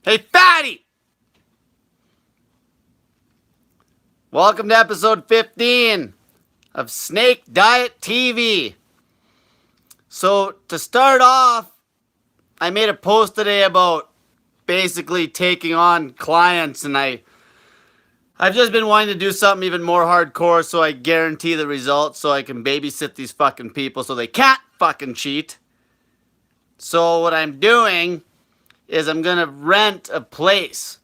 Hey, fatty! Welcome to episode 15 of Snake Diet TV. So, to start off, I made a post today about basically taking on clients, and I've just been wanting to do something even more hardcore so I guarantee the results so I can babysit these fucking people so they can't fucking cheat. So, what I'm doing is I'm gonna rent a place.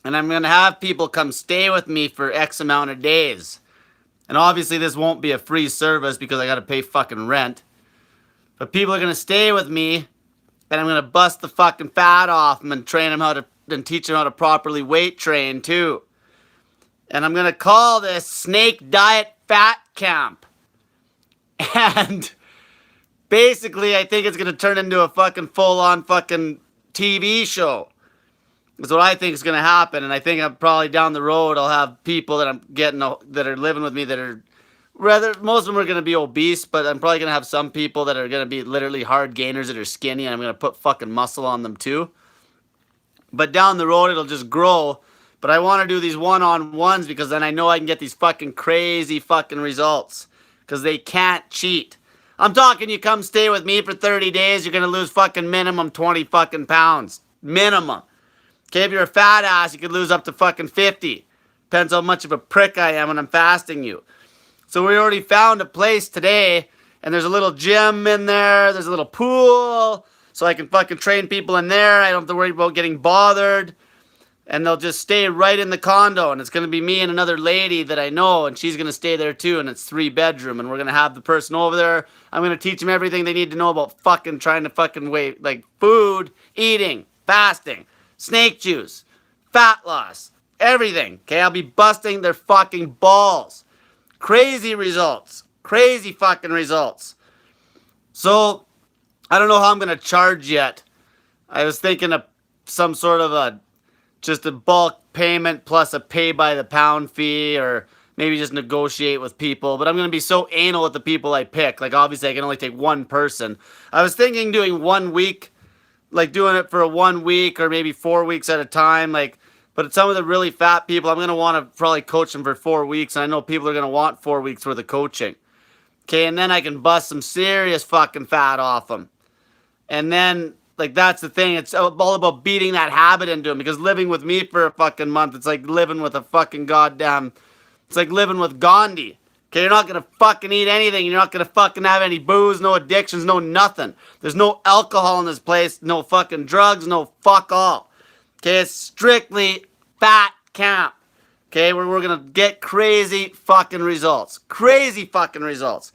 And I'm gonna have people come stay with me for X amount of days. And obviously this won't be a free service because I gotta pay fucking rent. But people are gonna stay with me, and I'm gonna bust the fucking fat off them and train them and teach them how to properly weight train too. And I'm gonna call this Snake Diet Fat Camp. And basically I think it's gonna turn into a fucking full-on fucking TV show. That's what I think is going to happen, and I think I'm probably down the road I'll have people that I'm getting that are living with me that are most of them are going to be obese, but I'm probably going to have some people that are going to be literally hard gainers that are skinny, and I'm going to put fucking muscle on them too. But down the road it'll just grow. But I want to do these one-on-ones because then I know I can get these fucking crazy fucking results because they can't cheat. I'm talking you come stay with me for 30 days, you're going to lose fucking minimum 20 fucking pounds. Minimum. Okay, if you're a fat ass, you could lose up to fucking 50. Depends how much of a prick I am when I'm fasting you. So we already found a place today, and there's a little gym in there. There's a little pool, so I can fucking train people in there. I don't have to worry about getting bothered. And they'll just stay right in the condo, and it's going to be me and another lady that I know, and she's going to stay there too, and it's 3-bedroom, and we're going to have the person over there. I'm going to teach them everything they need to know about fucking trying to fucking weight, like food, eating, fasting, snake juice, fat loss, everything. Okay, I'll be busting their fucking balls. Crazy results. Crazy fucking results. So, I don't know how I'm going to charge yet. I was thinking of some sort of just a bulk payment plus a pay by the pound fee, or maybe just negotiate with people. But I'm going to be so anal with the people I pick. Like, obviously, I can only take one person. I was thinking doing 1 week, like doing it for a 1 week or maybe 4 weeks at a time. Like, but some of the really fat people, I'm going to want to probably coach them for 4 weeks. And I know people are going to want 4 weeks worth of coaching. Okay, and then I can bust some serious fucking fat off them. And then, like, that's the thing. It's all about beating that habit into them. Because living with me for a fucking month, it's like living with a fucking goddamn... It's like living with Gandhi. Okay, you're not going to fucking eat anything. You're not going to fucking have any booze, no addictions, no nothing. There's no alcohol in this place, no fucking drugs, no fuck all. Okay, it's strictly fat camp. Okay, where we're going to get crazy fucking results. Crazy fucking results.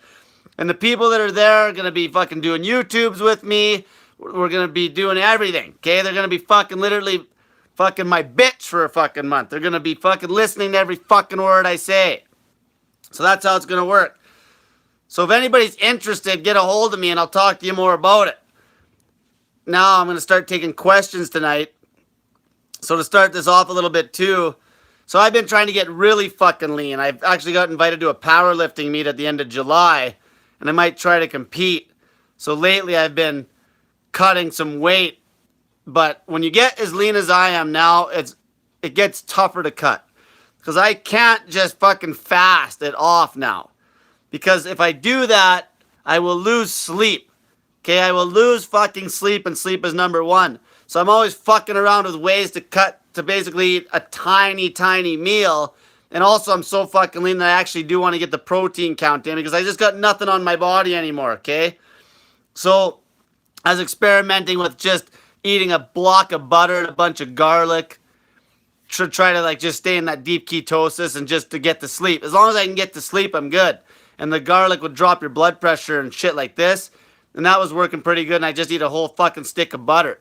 And the people that are there are going to be fucking doing YouTubes with me. We're going to be doing everything. Okay, they're going to be fucking literally fucking my bitch for a fucking month. They're going to be fucking listening to every fucking word I say. So that's how it's going to work. So if anybody's interested, get a hold of me and I'll talk to you more about it. Now I'm going to start taking questions tonight. So to start this off a little bit too, so I've been trying to get really fucking lean. I've actually got invited to a powerlifting meet at the end of July, and I might try to compete. So lately I've been cutting some weight. But when you get as lean as I am now, it gets tougher to cut. Because I can't just fucking fast it off now. Because if I do that, I will lose sleep. Okay, I will lose fucking sleep, and sleep is number one. So I'm always fucking around with ways to cut, to basically eat a tiny, tiny meal. And also I'm so fucking lean that I actually do want to get the protein count in, because I just got nothing on my body anymore, okay? So I was experimenting with just eating a block of butter and a bunch of garlic. Try to like just stay in that deep ketosis and just to get to sleep. As long as I can get to sleep, I'm good. And the garlic would drop your blood pressure and shit like this. And that was working pretty good. And I just eat a whole fucking stick of butter.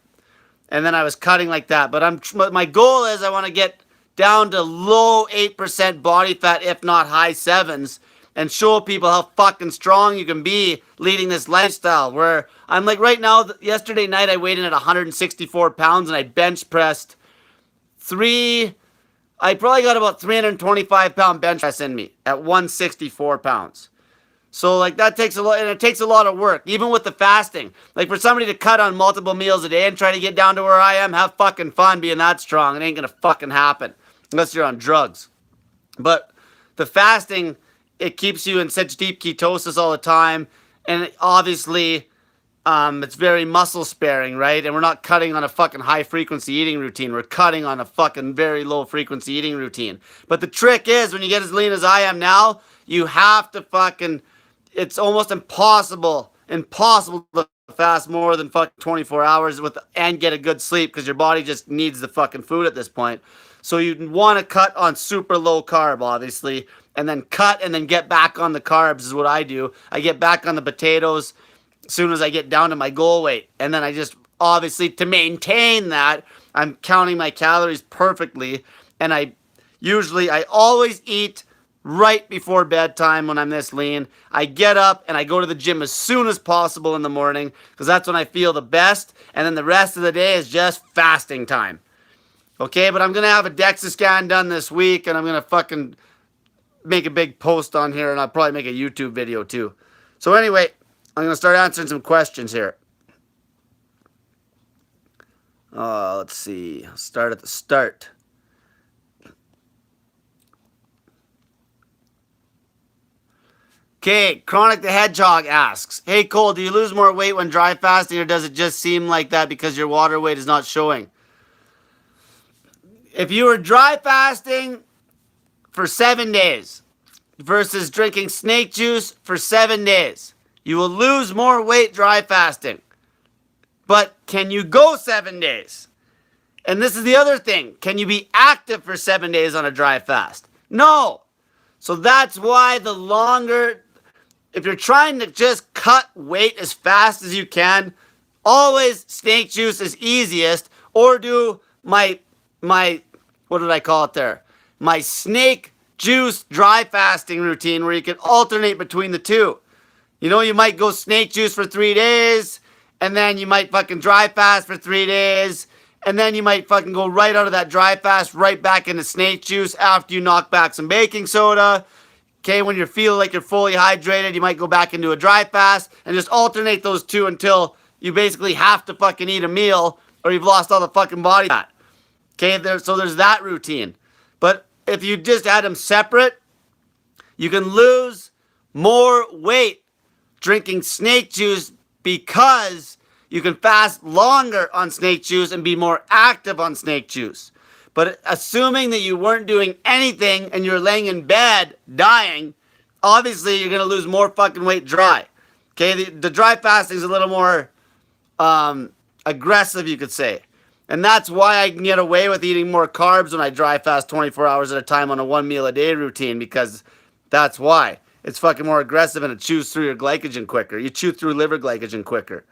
And then I was cutting like that. But my goal is I want to get down to low 8% body fat, if not high 7s. And show people how fucking strong you can be leading this lifestyle. Where I'm like right now, yesterday night I weighed in at 164 pounds and I bench pressed I probably got about 325 pound bench press in me at 164 pounds. So like that takes a lot, and it takes a lot of work, even with the fasting. Like for somebody to cut on multiple meals a day and try to get down to where I am, have fucking fun being that strong. It ain't gonna fucking happen unless you're on drugs. But the fasting, it keeps you in such deep ketosis all the time, and obviously, it's very muscle sparing, right? And we're not cutting on a fucking high frequency eating routine. We're cutting on a fucking very low frequency eating routine. But the trick is, when you get as lean as I am now, you have to fucking, it's almost impossible to fast more than fucking 24 hours and get a good sleep, because your body just needs the fucking food at this point. So you want to cut on super low carb, obviously, and then cut and then get back on the carbs is what I do. I get back on the potatoes as soon as I get down to my goal weight. And then I just, obviously, to maintain that, I'm counting my calories perfectly. And I always eat right before bedtime when I'm this lean. I get up and I go to the gym as soon as possible in the morning, because that's when I feel the best. And then the rest of the day is just fasting time. Okay, but I'm going to have a DEXA scan done this week, and I'm going to fucking make a big post on here, and I'll probably make a YouTube video too. So anyway, I'm going to start answering some questions here. Let's see. I'll start at the start. Okay, Chronic the Hedgehog asks, hey Cole, do you lose more weight when dry fasting, or does it just seem like that because your water weight is not showing? If you were dry fasting for 7 days versus drinking snake juice for 7 days, you will lose more weight dry fasting. But can you go 7 days? And this is the other thing. Can you be active for 7 days on a dry fast? No. So that's why the longer, if you're trying to just cut weight as fast as you can, always snake juice is easiest, or do my what did I call it there? My snake juice dry fasting routine, where you can alternate between the two. You know, you might go snake juice for 3 days, and then you might fucking dry fast for 3 days, and then you might fucking go right out of that dry fast right back into snake juice after you knock back some baking soda. Okay, when you feel like you're fully hydrated, you might go back into a dry fast and just alternate those two until you basically have to fucking eat a meal or you've lost all the fucking body fat. Okay, so there's that routine. But if you just had them separate, you can lose more weight drinking snake juice, because you can fast longer on snake juice and be more active on snake juice. But assuming that you weren't doing anything and you're laying in bed dying, obviously you're going to lose more fucking weight dry. Okay, the dry fasting is a little more aggressive, you could say. And that's why I can get away with eating more carbs when I dry fast 24 hours at a time on a 1 meal a day routine, because that's why. It's fucking more aggressive, and it chews through your glycogen quicker. You chew through liver glycogen quicker.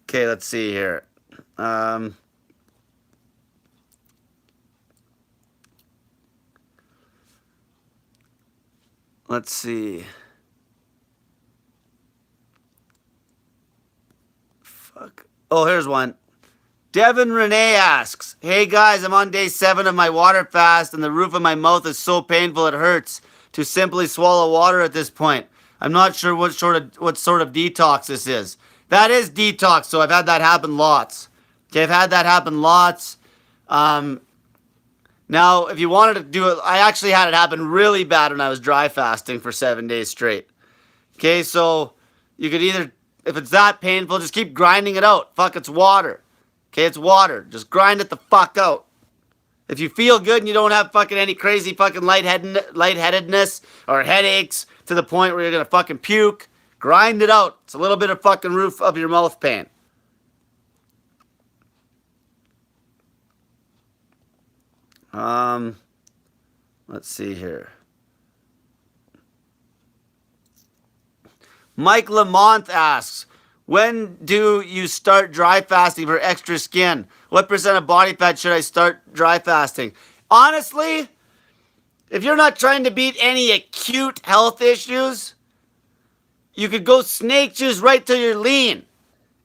Okay, let's see here. Let's see. Fuck. Oh, here's one. Devin Renee asks, hey guys, I'm on day 7 of my water fast, and the roof of my mouth is so painful it hurts to simply swallow water at this point. I'm not sure what sort of detox this is. That is detox, so I've had that happen lots. Okay, I've had that happen lots. Now, if you wanted to do it, I actually had it happen really bad when I was dry fasting for 7 days straight. Okay, so you could either, if it's that painful, just keep grinding it out. Fuck, it's water. Okay, it's water. Just grind it the fuck out. If you feel good and you don't have fucking any crazy fucking lightheadedness or headaches to the point where you're gonna fucking puke, grind it out. It's a little bit of fucking roof of your mouth pain. Let's see here. Mike Lamont asks, when do you start dry fasting for extra skin? What % of body fat should I start dry fasting? Honestly, if you're not trying to beat any acute health issues, you could go snake juice right till you're lean.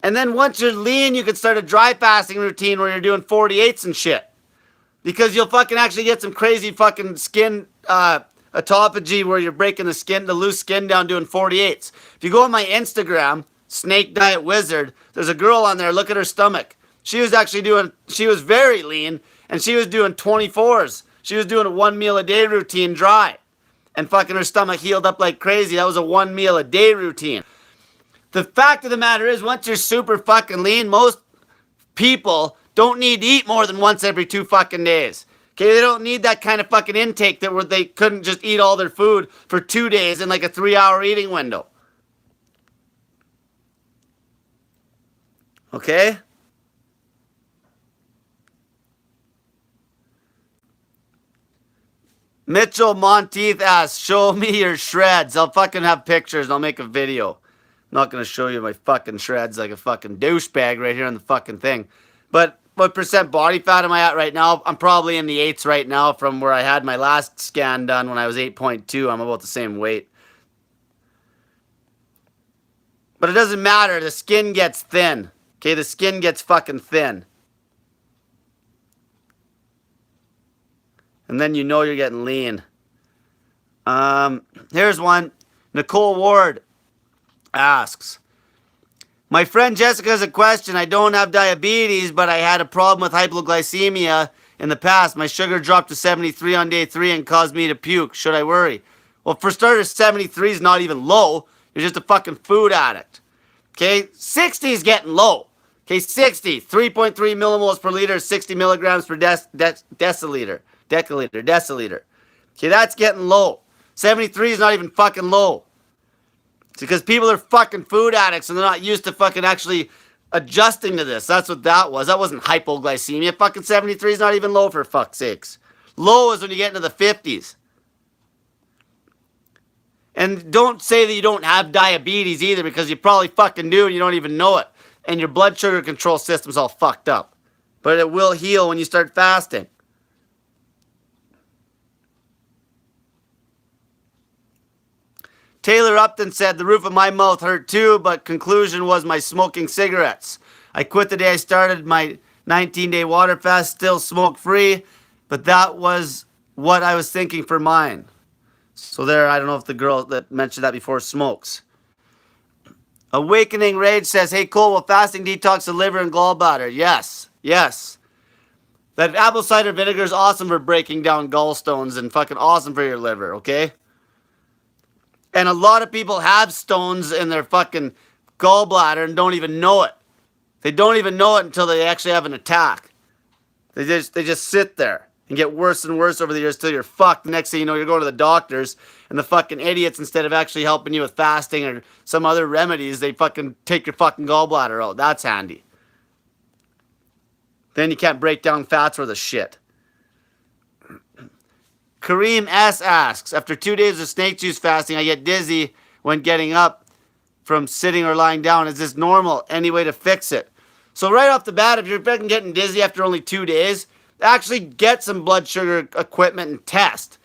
And then once you're lean, you could start a dry fasting routine where you're doing 48s and shit. Because you'll fucking actually get some crazy fucking skin autophagy where you're breaking the loose skin down doing 48s. If you go on my Instagram, Snake Diet Wizard, there's a girl on there, look at her stomach. She was very lean, and she was doing 24s. She was doing a 1 meal a day routine dry. And fucking her stomach healed up like crazy. That was a 1 meal a day routine. The fact of the matter is, once you're super fucking lean, most people don't need to eat more than once every 2 fucking days. Okay, they don't need that kind of fucking intake that where they couldn't just eat all their food for 2 days in like a 3-hour eating window. Okay? Mitchell Monteith asks, show me your shreds. I'll fucking have pictures and I'll make a video. I'm not going to show you my fucking shreds like a fucking douchebag right here on the fucking thing. But what percent body fat am I at right now? I'm probably in the 8s right now from where I had my last scan done when I was 8.2. I'm about the same weight. But it doesn't matter. The skin gets thin. Okay, the skin gets fucking thin. And then you know you're getting lean. Here's one. Nicole Ward asks, my friend Jessica has a question. I don't have diabetes, but I had a problem with hypoglycemia in the past. My sugar dropped to 73 on day 3 and caused me to puke. Should I worry? Well, for starters, 73 is not even low. You're just a fucking food addict. Okay, 60 is getting low. Okay, 60, 3.3 millimoles per liter, 60 milligrams per deciliter. Okay, that's getting low. 73 is not even fucking low. It's because people are fucking food addicts and they're not used to fucking actually adjusting to this. That's what that was. That wasn't hypoglycemia. Fucking 73 is not even low, for fuck's sakes. Low is when you get into the 50s. And don't say that you don't have diabetes either, because you probably fucking do and you don't even know it. And your blood sugar control system's all fucked up. But it will heal when you start fasting. Taylor Upton said, the roof of my mouth hurt too, but conclusion was my smoking cigarettes. I quit the day I started my 19-day water fast, still smoke-free, but that was what I was thinking for mine. So there, I don't know if the girl that mentioned that before smokes. Awakening Rage says, hey Cole, will fasting detox the liver and gallbladder? Yes, yes. That apple cider vinegar is awesome for breaking down gallstones and fucking awesome for your liver, okay? And a lot of people have stones in their fucking gallbladder and don't even know it. They don't even know it until they actually have an attack. They just sit there and get worse and worse over the years till you're fucked. The next thing you know, you're going to the doctors, and the fucking idiots, instead of actually helping you with fasting or some other remedies, they fucking take your fucking gallbladder out. That's handy. Then you can't break down fats worth of shit. Kareem S. asks, after 2 days of snake juice fasting, I get dizzy when getting up from sitting or lying down. Is this normal? Any way to fix it? So right off the bat, if you're fucking getting dizzy after only 2 days, actually get some blood sugar equipment and test.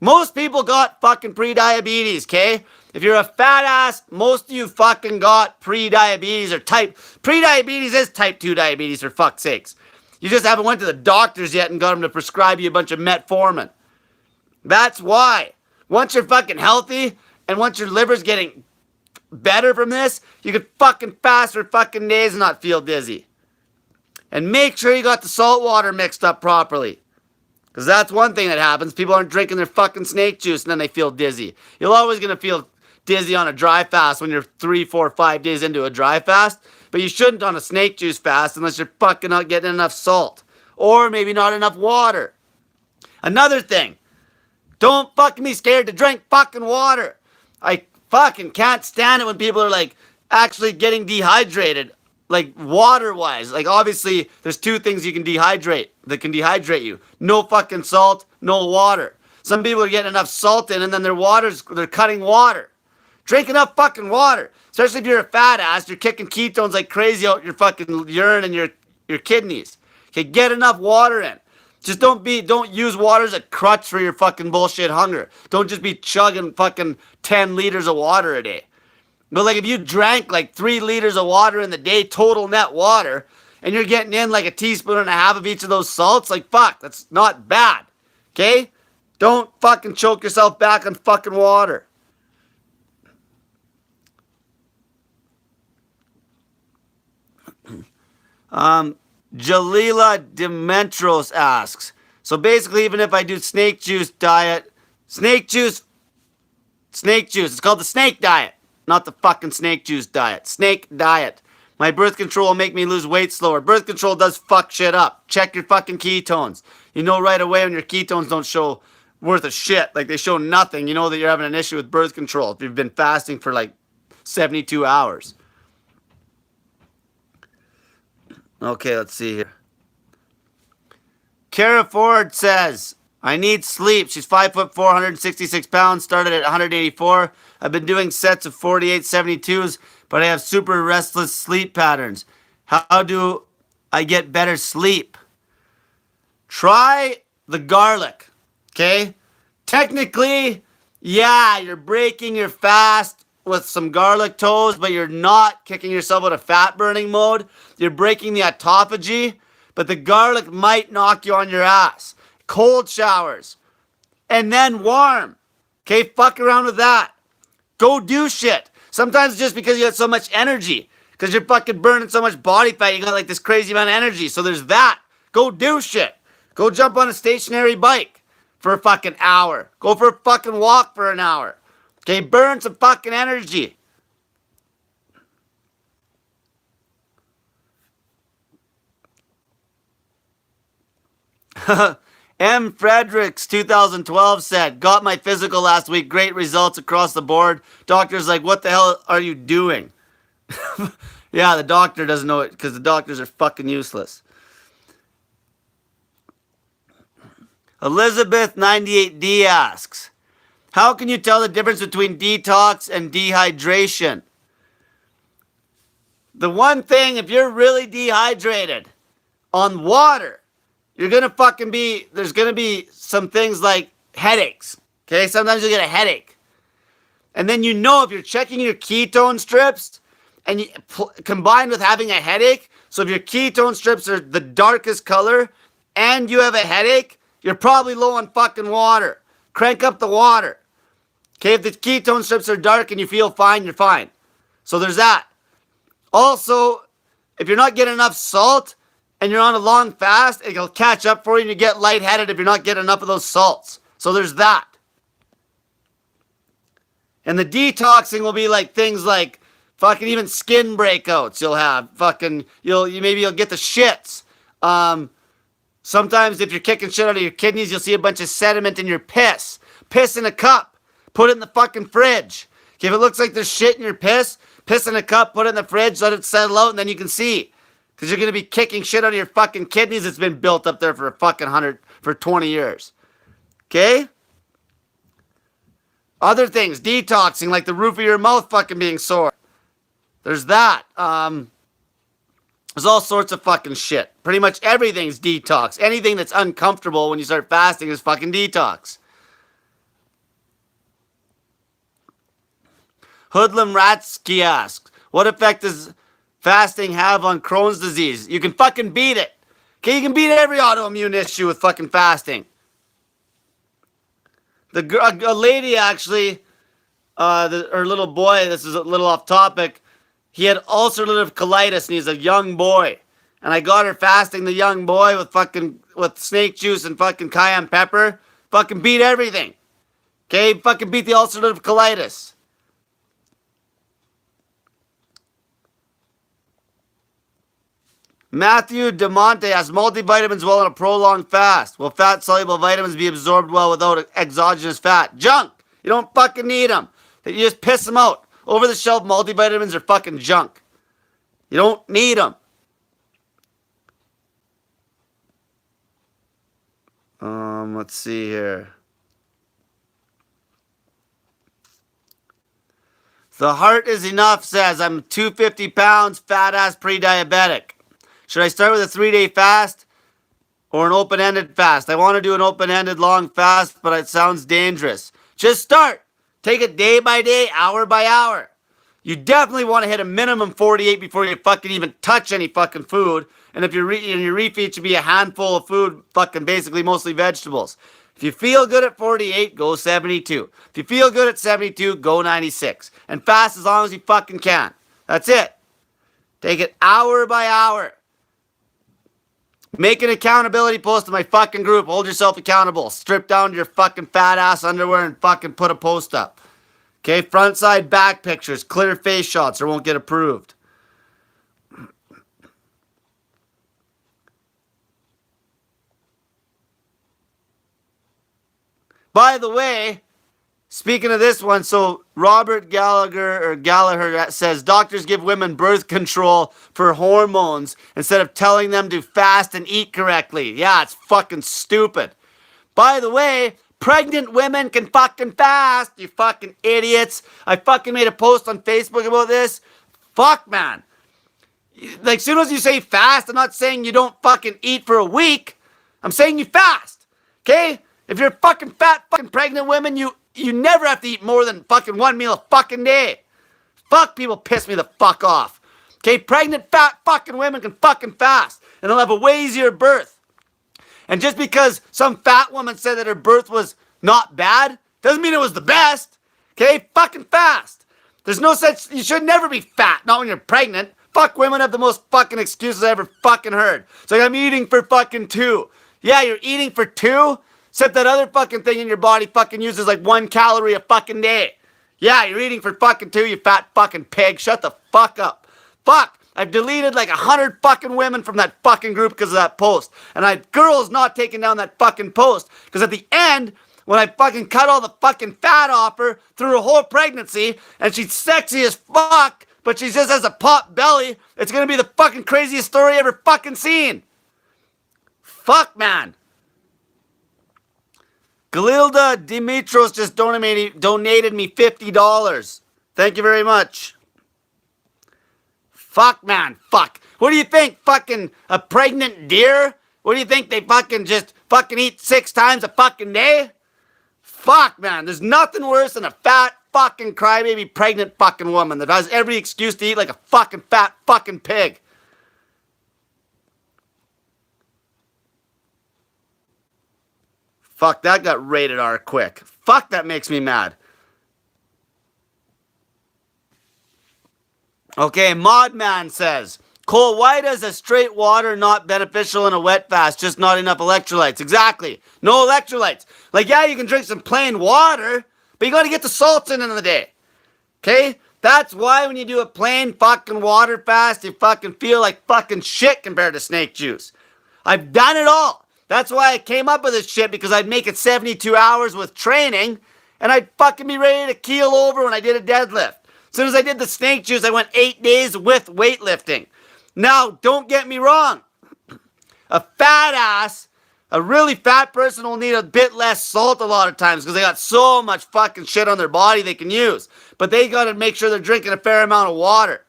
Most people got fucking pre-diabetes, okay? If you're a fat ass, most of you fucking got pre-diabetes or pre-diabetes is type 2 diabetes, for fuck's sakes. You just haven't went to the doctors yet and got them to prescribe you a bunch of metformin. That's why. Once you're fucking healthy and once your liver's getting better from this, you can fucking fast for fucking days and not feel dizzy. And make sure you got the salt water mixed up properly. Because that's one thing that happens. People aren't drinking their fucking snake juice and then they feel dizzy. You're always going to feel dizzy on a dry fast when you're 3, 4, 5 days into a dry fast. But you shouldn't on a snake juice fast unless you're fucking not getting enough salt. Or maybe not enough water. Another thing. Don't fucking be scared to drink fucking water. I fucking can't stand it when people are like actually getting dehydrated. Like water-wise. Like obviously there's 2 things you can dehydrate that can dehydrate you. No fucking salt, no water. Some people are getting enough salt in and then they're cutting water. Drink enough fucking water. Especially if you're a fat ass, you're kicking ketones like crazy out your fucking urine and your kidneys. Okay, get enough water in. Just don't use water as a crutch for your fucking bullshit hunger. Don't just be chugging fucking 10 liters of water a day. But like if you drank like 3 liters of water in the day, total net water, and you're getting in like a teaspoon and a half of each of those salts, like fuck, that's not bad. Okay? Don't fucking choke yourself back on fucking water. Jalila Dementros asks, so basically even if I do snake juice diet, snake juice, it's called the snake diet, not the fucking snake juice diet. Snake diet. My birth control will make me lose weight slower. Birth control does fuck shit up. Check your fucking ketones. You know right away when your ketones don't show worth a shit, like they show nothing, you know that you're having an issue with birth control if you've been fasting for like 72 hours. Okay, let's see here. Kara Ford says, I need sleep. She's 5'4", 166 pounds, started at 184. I've been doing sets of 48, 72s, but I have super restless sleep patterns. How do I get better sleep? Try the garlic, okay? Technically, yeah, you're breaking your fast with some garlic toast, but you're not kicking yourself out of fat burning mode. You're breaking the autophagy, but the garlic might knock you on your ass. Cold showers, and then warm. Okay, fuck around with that. Go do shit. Sometimes just because you have so much energy, because you're fucking burning so much body fat, you got like this crazy amount of energy. So there's that. Go do shit. Go jump on a stationary bike for a fucking hour. Go for a fucking walk for an hour. Okay, burn some fucking energy. M. Fredericks 2012 said, got my physical last week. Great results across the board. Doctor's like, what the hell are you doing? Yeah, the doctor doesn't know it because the doctors are fucking useless. Elizabeth 98D asks, how can you tell the difference between detox and dehydration? The one thing, if you're really dehydrated on water, you're going to fucking be, there's going to be some things like headaches. Okay, sometimes you'll get a headache. And then you know if you're checking your ketone strips and combined with having a headache, so if your ketone strips are the darkest color and you have a headache, you're probably low on fucking water. Crank up the water. Okay, if the ketone strips are dark and you feel fine, you're fine. So there's that. Also, if you're not getting enough salt and you're on a long fast, it'll catch up for you and you get lightheaded if you're not getting enough of those salts. So there's that. And the detoxing will be like things like fucking even skin breakouts you'll have. Fucking, maybe you'll get the shits. Sometimes if you're kicking shit out of your kidneys, you'll see a bunch of sediment in your piss. Piss in a cup. Put it in the fucking fridge. Okay, if it looks like there's shit in your piss in a cup, put it in the fridge, let it settle out, and then you can see. Because you're going to be kicking shit out of your fucking kidneys that's been built up there for a fucking 20 years. Okay? Other things, detoxing, like the roof of your mouth fucking being sore. There's that. There's all sorts of fucking shit. Pretty much everything's detox. Anything that's uncomfortable when you start fasting is fucking detox. Hoodlum Ratsky asks, what effect does fasting have on Crohn's disease? You can fucking beat it. Okay, you can beat every autoimmune issue with fucking fasting. A lady actually, her little boy, this is a little off topic, he had ulcerative colitis and he's a young boy. And I got her fasting the young boy with snake juice and fucking cayenne pepper. Fucking beat everything. Okay, fucking beat the ulcerative colitis. Matthew DeMonte asks, multivitamins well in a prolonged fast. Will fat-soluble vitamins be absorbed well without exogenous fat? Junk! You don't fucking need them. You just piss them out. Over-the-shelf multivitamins are fucking junk. You don't need them. Let's see here. The Heart is Enough says, I'm 250 pounds, fat-ass pre-diabetic. Should I start with a 3-day fast or an open-ended fast? I want to do an open-ended long fast, but it sounds dangerous. Just start. Take it day by day, hour by hour. You definitely want to hit a minimum 48 before you fucking even touch any fucking food. And if your refeed should be a handful of food, fucking basically mostly vegetables. If you feel good at 48, go 72. If you feel good at 72, go 96. And fast as long as you fucking can. That's it. Take it hour by hour. Make an accountability post to my fucking group. Hold yourself accountable. Strip down to your fucking fat ass underwear and fucking put a post up. Okay, front, side, back pictures. Clear face shots or won't get approved. By the way, speaking of this one, so Robert Gallagher says doctors give women birth control for hormones instead of telling them to fast and eat correctly. Yeah, it's fucking stupid. By the way, pregnant women can fucking fast, you fucking idiots. I fucking made a post on Facebook about this. Fuck, man. Like, as soon as you say fast, I'm not saying you don't fucking eat for a week. I'm saying you fast. Okay? If you're fucking fat fucking pregnant women, you never have to eat more than fucking one meal a fucking day. Fuck, people piss me the fuck off. Okay, pregnant fat fucking women can fucking fast. And they'll have a way easier birth. And just because some fat woman said that her birth was not bad, doesn't mean it was the best. Okay, fucking fast. There's no such, you should never be fat, not when you're pregnant. Fuck, women have the most fucking excuses I ever fucking heard. It's like, I'm eating for fucking 2. Yeah, you're eating for 2? Except that other fucking thing in your body fucking uses like 1 calorie a fucking day. Yeah, you're eating for fucking 2, you fat fucking pig. Shut the fuck up. Fuck. I've deleted like 100 fucking women from that fucking group because of that post. And I had girls not taking down that fucking post. Because at the end, when I fucking cut all the fucking fat off her through her whole pregnancy, and she's sexy as fuck, but she just has a pop belly, it's gonna be the fucking craziest story ever fucking seen. Fuck, man. Galilda Dimitros just donated me $50. Thank you very much. Fuck, man. Fuck. What do you think? Fucking a pregnant deer? What do you think? They fucking just fucking eat 6 times a fucking day? Fuck, man. There's nothing worse than a fat fucking crybaby pregnant fucking woman that has every excuse to eat like a fucking fat fucking pig. Fuck, that got rated R quick. Fuck, that makes me mad. Okay, Modman says, Cole, why does a straight water not beneficial in a wet fast? Just not enough electrolytes. Exactly. No electrolytes. Like, yeah, you can drink some plain water, but you gotta get the salts in the day. Okay? That's why when you do a plain fucking water fast, you fucking feel like fucking shit compared to snake juice. I've done it all. That's why I came up with this shit, because I'd make it 72 hours with training, and I'd fucking be ready to keel over when I did a deadlift. As soon as I did the snake juice, I went 8 days with weightlifting. Now, don't get me wrong. A fat ass, a really fat person will need a bit less salt a lot of times because they got so much fucking shit on their body they can use. But they got to make sure they're drinking a fair amount of water.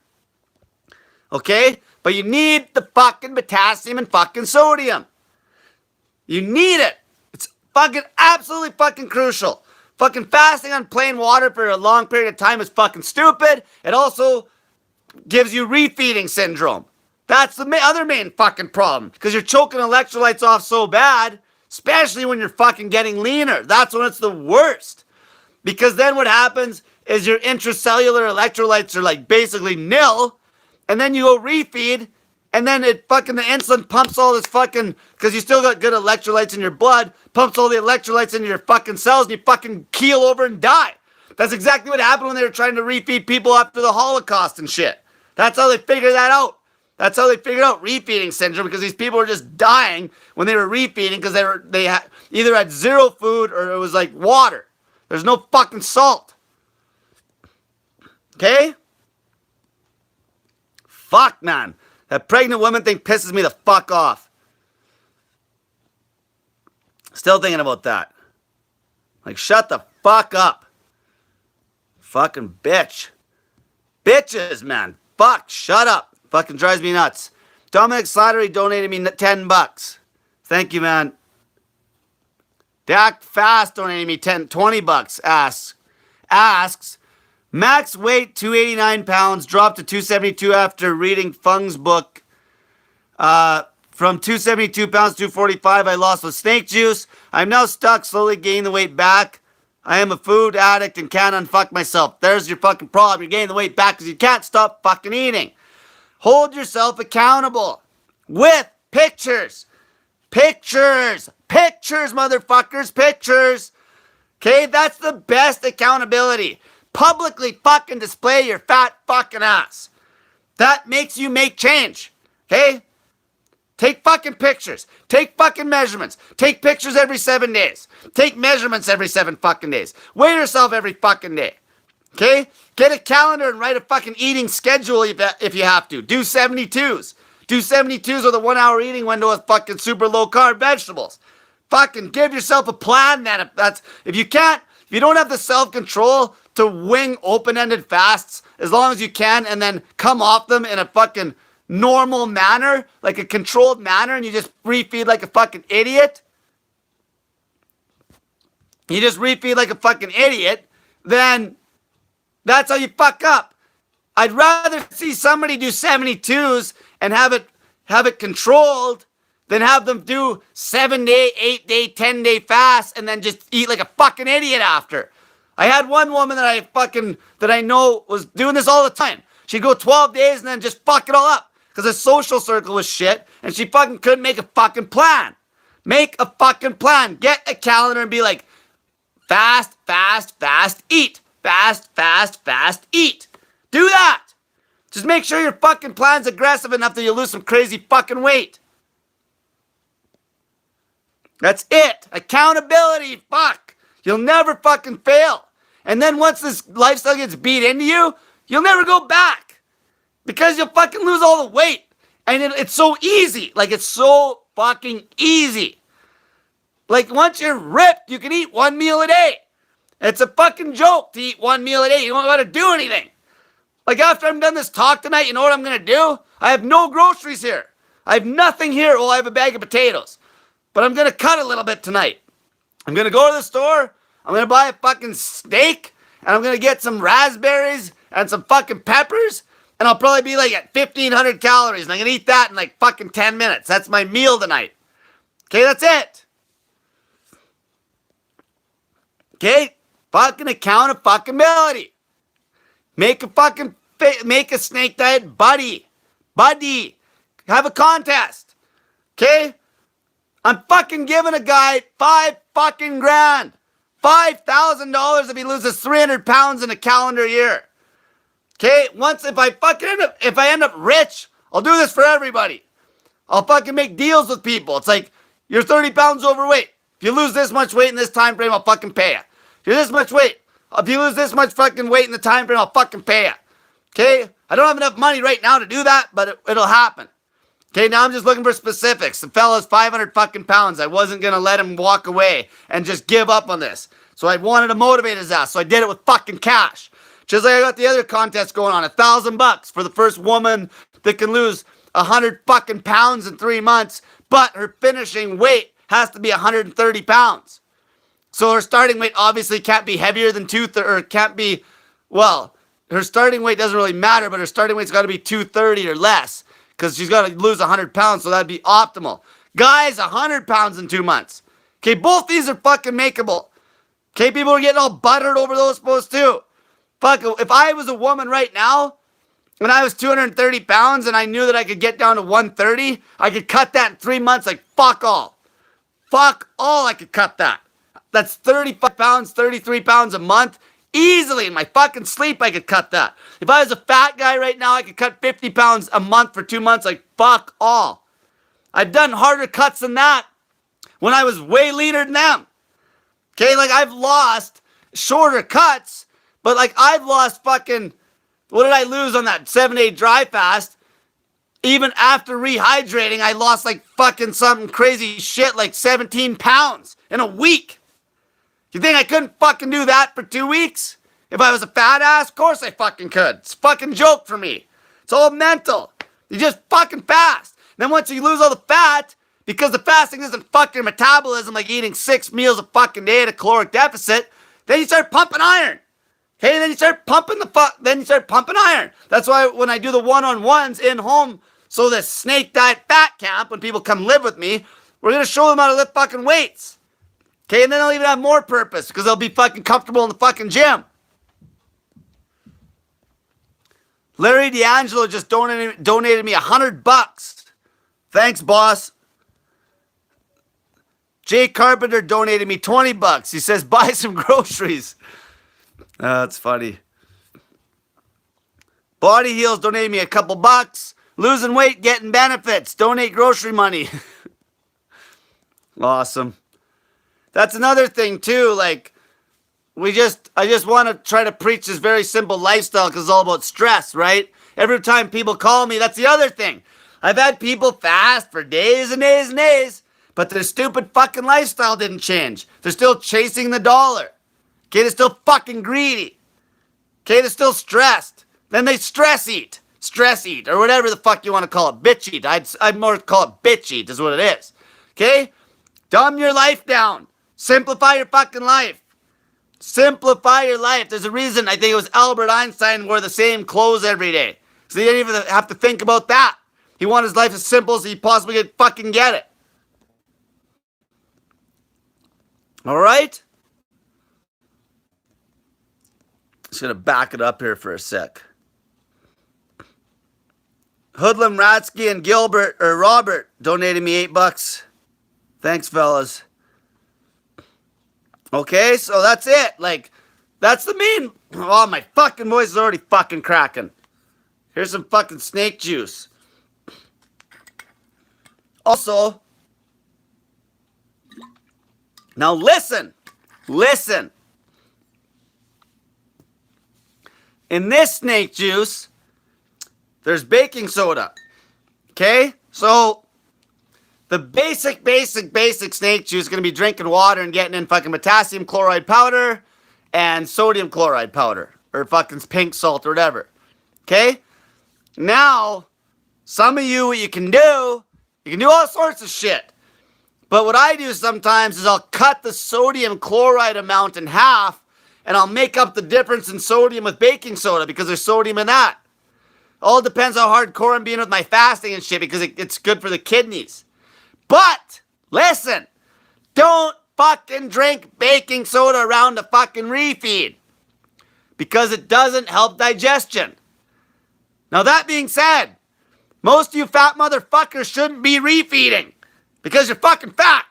Okay? But you need the fucking potassium and fucking sodium. You need it. It's fucking absolutely fucking crucial. Fucking fasting on plain water for a long period of time is fucking stupid. It also gives you refeeding syndrome. That's the other main fucking problem. Because you're choking electrolytes off so bad, especially when you're fucking getting leaner. That's when it's the worst. Because then what happens is your intracellular electrolytes are like basically nil. And then you go refeed. And then it fucking, the insulin pumps all this fucking, because you still got good electrolytes in your blood, pumps all the electrolytes into your fucking cells, and you fucking keel over and die. That's exactly what happened when they were trying to refeed people after the Holocaust and shit. That's how they figured that out. That's how they figured out refeeding syndrome, because these people were just dying when they were refeeding because they either had zero food or it was like water. There's no fucking salt. Okay? Fuck, man. That pregnant woman thing pisses me the fuck off. Still thinking about that. Like, shut the fuck up. Fucking bitch. Bitches, man. Fuck, shut up. Fucking drives me nuts. Dominic Slattery donated me $10. Thank you, man. Dak Fast donated me $20. Asks, max weight 289 pounds, dropped to 272 after reading Fung's book for From 272 pounds to 245, I lost with snake juice. I'm now stuck, slowly gaining the weight back. I am a food addict and can't unfuck myself. There's your fucking problem. You're gaining the weight back because you can't stop fucking eating. Hold yourself accountable with pictures. Pictures, motherfuckers, pictures. Okay, that's the best accountability. Publicly fucking display your fat fucking ass. That makes you make change. Okay? Take fucking pictures. Take fucking measurements. Take pictures every 7 days. Take measurements every 7 fucking days. Weigh yourself every fucking day. Okay? Get a calendar and write a fucking eating schedule if you have to. Do 72s. Do 72s with a 1 hour eating window with fucking super low carb vegetables. Fucking give yourself a plan then. If you don't have the self-control to wing open-ended fasts as long as you can and then come off them in a fucking normal manner, like a controlled manner, and you just refeed like a fucking idiot, then that's how you fuck up. I'd rather see somebody do 72s and have it controlled than have them do 7-day, 8-day, 10-day fasts and then just eat like a fucking idiot after. I had one woman that I know was doing this all the time. She'd go 12 days and then just fuck it all up because her social circle was shit and she fucking couldn't make a fucking plan. Make a fucking plan. Get a calendar and be like, fast, fast, fast, eat. Fast, fast, fast, eat. Do that. Just make sure your fucking plan's aggressive enough that you lose some crazy fucking weight. That's it. Accountability, fuck. You'll never fucking fail. And then once this lifestyle gets beat into you, you'll never go back. Because you'll fucking lose all the weight. And it's so easy. Like, it's so fucking easy. Like, once you're ripped, you can eat 1 meal a day. It's a fucking joke to eat 1 meal a day. You don't got to do anything. Like, after I'm done this talk tonight, you know what I'm going to do? I have no groceries here. I have nothing here. Well, I have a bag of potatoes. But I'm going to cut a little bit tonight. I'm going to go to the store. I'm going to buy a fucking steak. And I'm going to get some raspberries and some fucking peppers. And I'll probably be like at 1,500 calories. And I'm going to eat that in like fucking 10 minutes. That's my meal tonight. Okay, that's it. Okay? Fucking accountability. Make a snake diet buddy. Have a contest. Okay? I'm fucking giving a guy $5 fucking grand. $5,000 if he loses 300 pounds in a calendar year. Okay? If I end up rich, I'll do this for everybody. I'll fucking make deals with people. It's like, you're 30 pounds overweight. If you lose this much weight in this time frame, I'll fucking pay you. If you're this much weight, if you lose this much fucking weight in the time frame, I'll fucking pay you. Okay? I don't have enough money right now to do that, but it'll happen. Okay, now I'm just looking for specifics. The fella's 500 fucking pounds. I wasn't going to let him walk away and just give up on this. So I wanted to motivate his ass, so I did it with fucking cash. Just like I got the other contest going on, $1,000 for the first woman that can lose 100 fucking pounds in 3 months, but her finishing weight has to be 130 pounds. So her starting weight obviously can't be heavier than her starting weight doesn't really matter, but her starting weight's got to be 230 or less because she's got to lose 100 pounds, so that'd be optimal. Guys, 100 pounds in 2 months. Okay, both these are fucking makeable. Okay, people are getting all buttered over those posts too. Fuck, if I was a woman right now and I was 230 pounds and I knew that I could get down to 130, I could cut that in 3 months like fuck all. Fuck all, I could cut that. That's 35 pounds, 33 pounds a month. Easily, in my fucking sleep, I could cut that. If I was a fat guy right now, I could cut 50 pounds a month for 2 months. Like, fuck all. I've done harder cuts than that when I was way leaner than them. Okay, like, I've lost shorter cuts, but, like, I've lost fucking... What did I lose on that 7-day dry fast? Even after rehydrating, I lost, like, fucking something crazy shit, like 17 pounds in a week. You think I couldn't fucking do that for 2 weeks? If I was a fat ass? Of course I fucking could. It's a fucking joke for me. It's all mental. You just fucking fast. Then once you lose all the fat, because the fasting doesn't fuck your metabolism like eating 6 meals a fucking day at a caloric deficit, then you start pumping iron. Okay, then you start pumping iron. That's why when I do the one-on-ones in home So this snake diet fat camp, when people come live with me, we're going to show them how to lift fucking weights. Okay, and then they'll even have more purpose because they'll be fucking comfortable in the fucking gym. Larry D'Angelo just donated me $100. Thanks, boss. Jay Carpenter donated me $20. He says, buy some groceries. That's funny. Body Heals donated me a couple bucks. Losing weight, getting benefits. Donate grocery money. Awesome. That's another thing too. Like, I just want to try to preach this very simple lifestyle because it's all about stress, right? Every time people call me, that's the other thing. I've had people fast for days and days and days, but their stupid fucking lifestyle didn't change. They're still chasing the dollar. Okay, they're still fucking greedy. Okay, they're still stressed. Then they stress eat, or whatever the fuck you want to call it. Bitch eat. I'd more call it bitch eat is what it is. Okay? Dumb your life down. Simplify your fucking life. Simplify your life. There's a reason, I think it was Albert Einstein wore the same clothes every day. So he didn't even have to think about that. He wanted his life as simple as he possibly could fucking get it. Alright? Just gonna back it up here for a sec. Hoodlum Ratsky and Robert donated me $8. Thanks, fellas. Okay, so that's it. Like, that's the main... Oh, my fucking voice is already fucking cracking. Here's some fucking snake juice. Also, now listen. Listen. In this snake juice, there's baking soda. Okay? So, the basic snake juice is going to be drinking water and getting in fucking potassium chloride powder and sodium chloride powder. Or fucking pink salt or whatever. Okay? Now, some of you, what you can do all sorts of shit. But what I do sometimes is I'll cut the sodium chloride amount in half and I'll make up the difference in sodium with baking soda because there's sodium in that. All depends how hardcore I'm being with my fasting and shit because it's good for the kidneys. But, listen, don't fucking drink baking soda around a fucking refeed because it doesn't help digestion. Now that being said, most of you fat motherfuckers shouldn't be refeeding because you're fucking fat.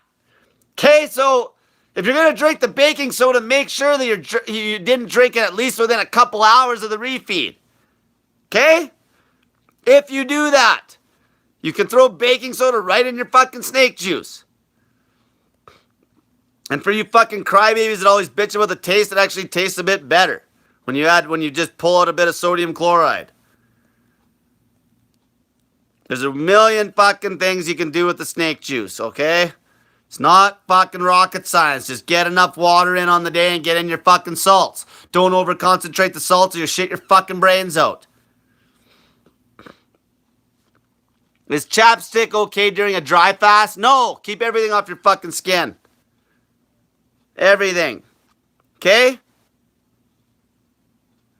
Okay, so if you're going to drink the baking soda, make sure that you didn't drink it at least within a couple hours of the refeed. Okay? If you do that, you can throw baking soda right in your fucking snake juice. And for you fucking crybabies that always bitch about the taste, it actually tastes a bit better when you just pull out a bit of sodium chloride. There's a million fucking things you can do with the snake juice, okay? It's not fucking rocket science. Just get enough water in on the day and get in your fucking salts. Don't over-concentrate the salts or you'll shit your fucking brains out. Is chapstick okay during a dry fast? No. Keep everything off your fucking skin. Everything. Okay?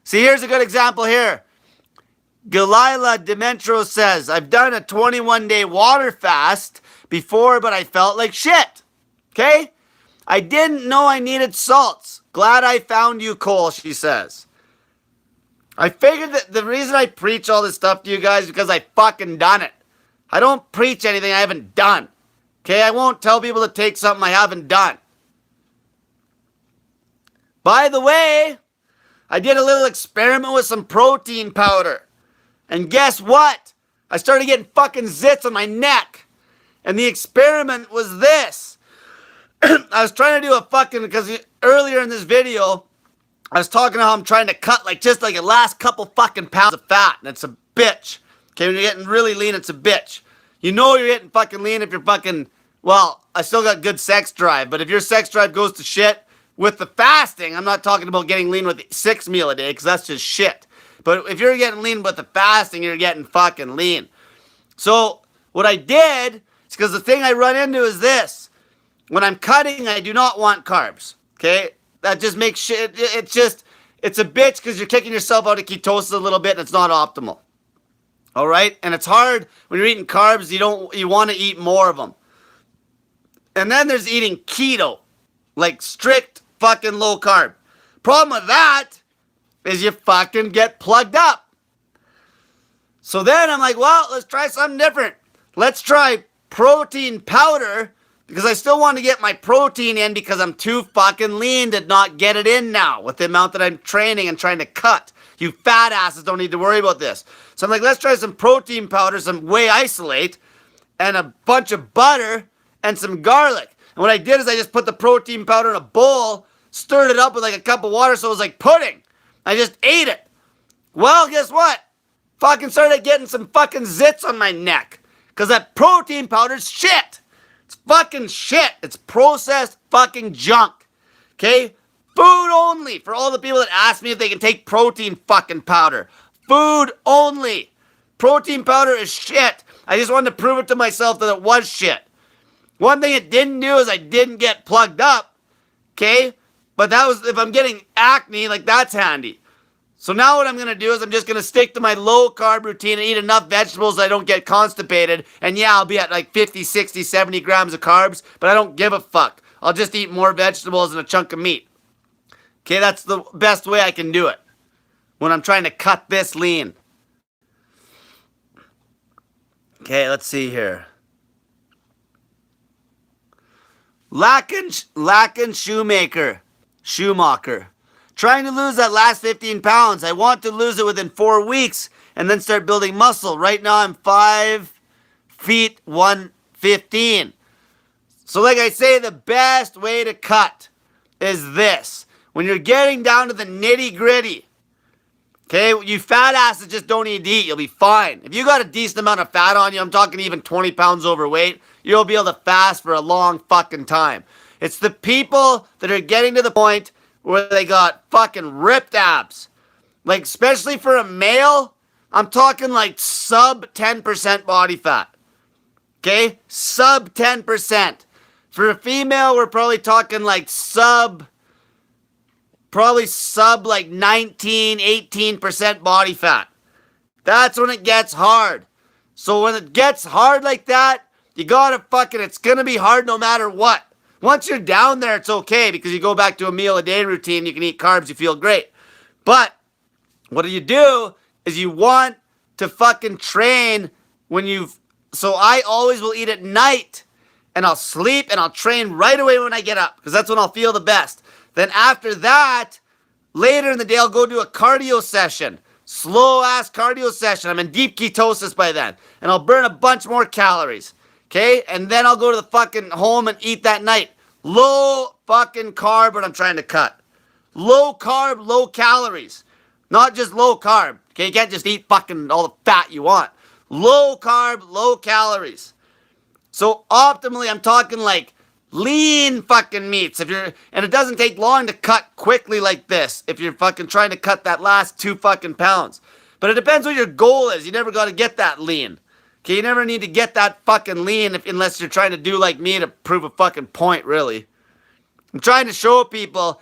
See, here's a good example here. Galila Demetro says, I've done a 21-day water fast before, but I felt like shit. Okay? I didn't know I needed salts. Glad I found you, Cole, she says. I figured that the reason I preach all this stuff to you guys is because I fucking done it. I don't preach anything I haven't done. Okay? I won't tell people to take something I haven't done. By the way, I did a little experiment with some protein powder. And guess what? I started getting fucking zits on my neck. And the experiment was this. I was trying to do a fucking, because earlier in this video, I was talking about how I'm trying to cut just like the last couple fucking pounds of fat. And it's a bitch. Okay, when you're getting really lean, it's a bitch. You know you're getting fucking lean if you're fucking, well, I still got good sex drive. But if your sex drive goes to shit with the fasting, I'm not talking about getting lean with 6 meals a day, because that's just shit. But if you're getting lean with the fasting, you're getting fucking lean. So what I did, is because the thing I run into is this. When I'm cutting, I do not want carbs. Okay? That just makes shit, it's a bitch because you're kicking yourself out of ketosis a little bit and it's not optimal. All right? And it's hard when you're eating carbs, you want to eat more of them. And then there's eating keto, like strict fucking low carb. Problem with that is you fucking get plugged up. So then I'm like, well, let's try something different. Let's try protein powder, because I still want to get my protein in because I'm too fucking lean to not get it in now with the amount that I'm training and trying to cut. You fat asses don't need to worry about this. So I'm like, let's try some protein powder, some whey isolate, and a bunch of butter and some garlic. And what I did is I just put the protein powder in a bowl, stirred it up with like a cup of water so it was like pudding. I just ate it. Well, guess what? Fucking started getting some fucking zits on my neck. Because that protein powder's shit. It's fucking shit. It's processed fucking junk. Okay? Food only for all the people that ask me if they can take protein fucking powder. Food only. Protein powder is shit. I just wanted to prove it to myself that it was shit. One thing it didn't do is I didn't get plugged up. Okay? But that was, if I'm getting acne, like that's handy. So now what I'm going to do is I'm just going to stick to my low carb routine and eat enough vegetables so I don't get constipated. And yeah, I'll be at like 50, 60, 70 grams of carbs, but I don't give a fuck. I'll just eat more vegetables and a chunk of meat. Okay, that's the best way I can do it when I'm trying to cut this lean. Okay, let's see here. Lacken Schumacher. Trying to lose that last 15 pounds. I want to lose it within 4 weeks and then start building muscle. Right now I'm 5 feet 115. So like I say, the best way to cut is this. When you're getting down to the nitty gritty, okay, you fat asses just don't need to eat. You'll be fine. If you got a decent amount of fat on you, I'm talking even 20 pounds overweight, you'll be able to fast for a long fucking time. It's the people that are getting to the point where they got fucking ripped abs. Like, especially for a male, I'm talking like sub 10% body fat. Okay? Sub 10%. For a female, we're probably talking like sub like 19, 18% body fat. That's when it gets hard. So when it gets hard like that, you gotta fucking, it's gonna be hard no matter what. Once you're down there, it's okay because you go back to a meal a day routine, you can eat carbs, you feel great. But what do is you want to fucking train when so I always will eat at night and I'll sleep and I'll train right away when I get up because that's when I'll feel the best. Then after that, later in the day, I'll go do a cardio session. Slow ass cardio session. I'm in deep ketosis by then. And I'll burn a bunch more calories. Okay? And then I'll go to the fucking home and eat that night. Low fucking carb, what I'm trying to cut. Low carb, low calories. Not just low carb. Okay? You can't just eat fucking all the fat you want. Low carb, low calories. So optimally, I'm talking like lean fucking meats. And it doesn't take long to cut quickly like this if you're fucking trying to cut that last 2 fucking pounds. But it depends what your goal is. You never got to get that lean. Okay, you never need to get that fucking lean unless you're trying to do like me to prove a fucking point, really. I'm trying to show people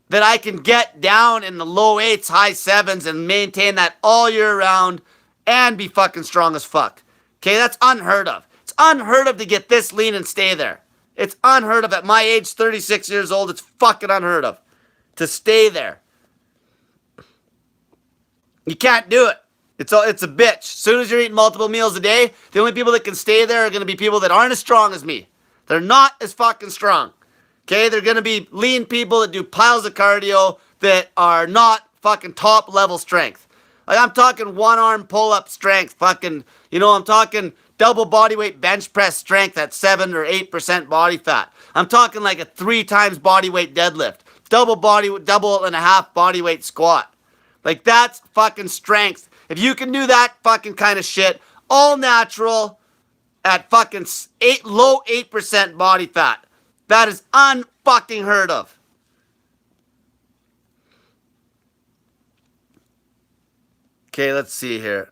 that I can get down in the low 8s, high 7s and maintain that all year round and be fucking strong as fuck. Okay, that's unheard of. It's unheard of to get this lean and stay there. It's unheard of. At my age, 36 years old, it's fucking unheard of to stay there. You can't do it. It's a bitch. As soon as you're eating multiple meals a day, the only people that can stay there are going to be people that aren't as strong as me. They're not as fucking strong. Okay? They're going to be lean people that do piles of cardio that are not fucking top level strength. Like I'm talking one arm pull up strength. Fucking, I'm talking double body weight bench press strength at 7 or 8% body fat. I'm talking like a 3 times body weight deadlift. Double and a half body weight squat. Like that's fucking strength. If you can do that fucking kind of shit, all natural at fucking low 8% body fat, that is unfucking heard of. Okay, let's see here.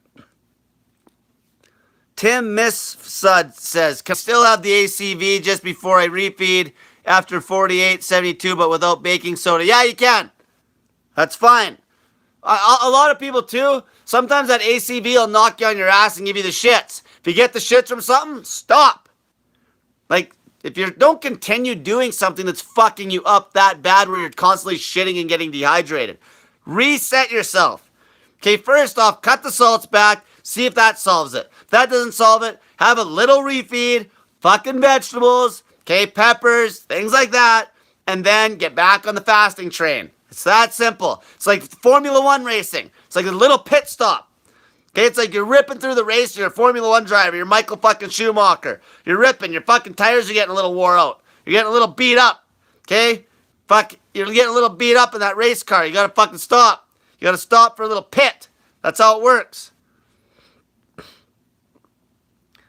Tim Miss Sud says, can I still have the ACV just before I refeed after 48.72 but without baking soda? Yeah, you can. That's fine. A lot of people too. Sometimes that ACV will knock you on your ass and give you the shits. If you get the shits from something, stop. Like, if you don't continue doing something that's fucking you up that bad where you're constantly shitting and getting dehydrated, reset yourself. Okay, first off, cut the salts back. See if that solves it. If that doesn't solve it, have a little refeed, fucking vegetables, okay, peppers, things like that, and then get back on the fasting train. It's that simple. It's like Formula One racing. It's like a little pit stop. Okay, it's like you're ripping through the race. You're a Formula One driver. You're Michael fucking Schumacher. You're ripping. Your fucking tires are getting a little wore out. You're getting a little beat up. Okay? Fuck, you're getting a little beat up in that race car. You gotta fucking stop. You gotta stop for a little pit. That's how it works.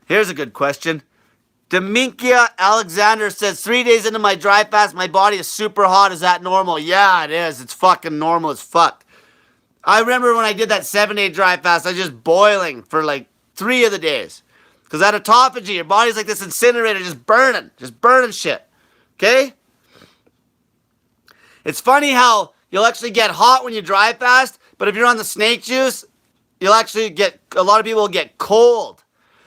Here's a good question. Dominkia Alexander says, 3 days into my dry fast, my body is super hot. Is that normal? Yeah, it is. It's fucking normal as fuck. I remember when I did that 7-day dry fast, I was just boiling for like 3 of the days. Because that autophagy, your body's like this incinerator, just burning shit. Okay? It's funny how you'll actually get hot when you dry fast, but if you're on the snake juice, you'll actually get, a lot of people will get cold.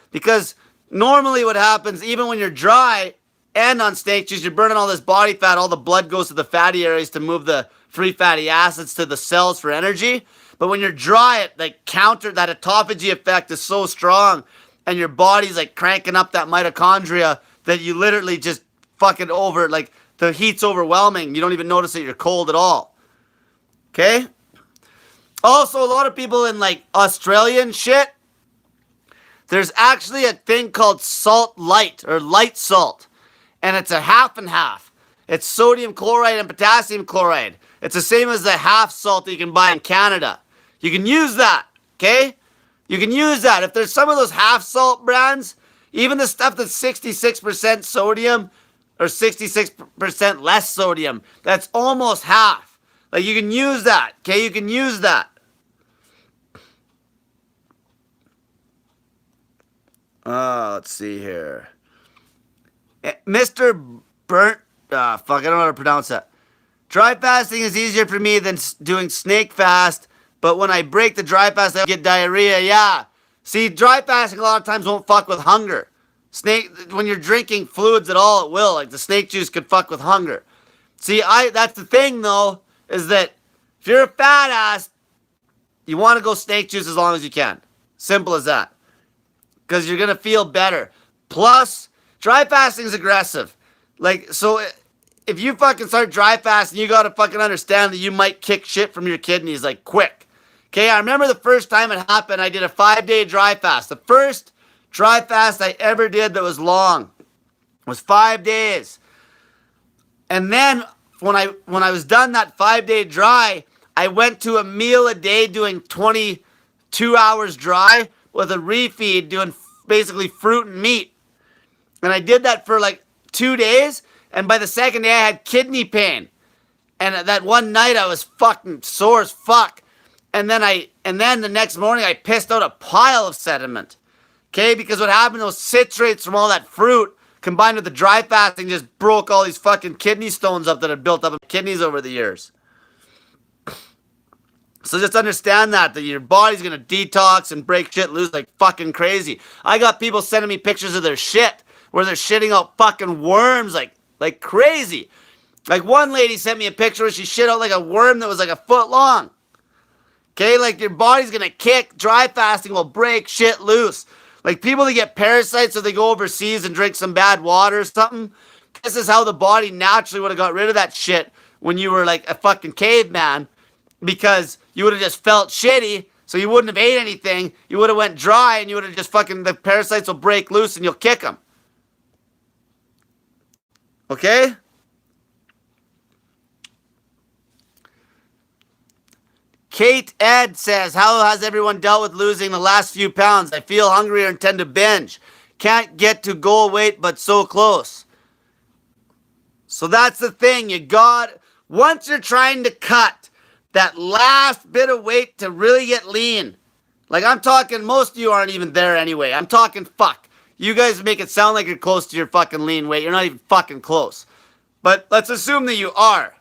Because normally what happens, even when you're dry and on snake juice, you're burning all this body fat, all the blood goes to the fatty areas to move the free fatty acids to the cells for energy. But when you're dry, it like that autophagy effect is so strong, and your body's like cranking up that mitochondria that you literally just fucking like the heat's overwhelming. You don't even notice that you're cold at all. Okay? Also, a lot of people in like Australian shit, there's actually a thing called salt light or light salt. And it's a half and half. It's sodium chloride and potassium chloride. It's the same as the half salt that you can buy in Canada. You can use that, okay? You can use that. If there's some of those half salt brands, even the stuff that's 66% sodium or 66% less sodium, that's almost half. Like, you can use that, okay? You can use that. Let's see here. Mr. Burnt, I don't know how to pronounce that. Dry fasting is easier for me than doing snake fast, but when I break the dry fast, I get diarrhea. Yeah. See, dry fasting a lot of times won't fuck with hunger. When you're drinking fluids at all, it will. Like the snake juice could fuck with hunger. See, that's the thing though, is that if you're a fat ass, you want to go snake juice as long as you can. Simple as that. Because you're going to feel better. Plus, dry fasting is aggressive. Like, so if you fucking start dry fasting, you got to fucking understand that you might kick shit from your kidneys, like, quick. Okay, I remember the first time it happened, I did a 5-day dry fast. The first dry fast I ever did that was long was 5 days. And then, when I was done that 5-day dry, I went to a meal a day doing 22 hours dry with a refeed doing basically fruit and meat. And I did that for like 2 days. And by the second day, I had kidney pain. And that one night, I was fucking sore as fuck. And then the next morning, I pissed out a pile of sediment. Okay? Because what happened, those citrates from all that fruit combined with the dry fasting just broke all these fucking kidney stones up that had built up in kidneys over the years. So just understand that your body's going to detox and break shit loose like fucking crazy. I got people sending me pictures of their shit where they're shitting out fucking worms like crazy. Like one lady sent me a picture where she shit out like a worm that was like a foot long. Okay, like your body's going to kick. Dry fasting will break shit loose. Like people that get parasites or they go overseas and drink some bad water or something. This is how the body naturally would have got rid of that shit when you were like a fucking caveman. Because you would have just felt shitty, so you wouldn't have ate anything. You would have went dry, and you would have just fucking, the parasites will break loose, and you'll kick them. Okay? Kate Ed says, how has everyone dealt with losing the last few pounds? I feel hungrier and tend to binge. Can't get to goal weight, but so close. So that's the thing. Once you're trying to cut that last bit of weight to really get lean. Like I'm talking, most of you aren't even there anyway. I'm talking fuck. You guys make it sound like you're close to your fucking lean weight. You're not even fucking close. But let's assume that you are.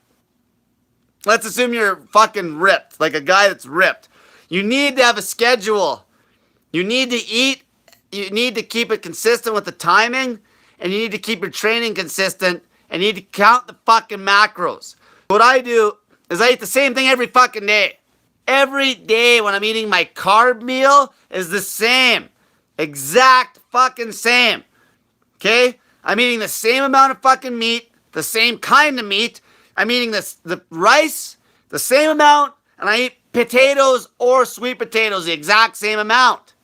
Let's assume you're fucking ripped, like a guy that's ripped. You need to have a schedule. You need to eat. You need to keep it consistent with the timing. And you need to keep your training consistent. And you need to count the fucking macros. What I do is I eat the same thing every fucking day. Every day when I'm eating my carb meal is the same. Exact fucking same. Okay? I'm eating the same amount of fucking meat. The same kind of meat. I'm eating the rice, the same amount, and I eat potatoes or sweet potatoes the exact same amount.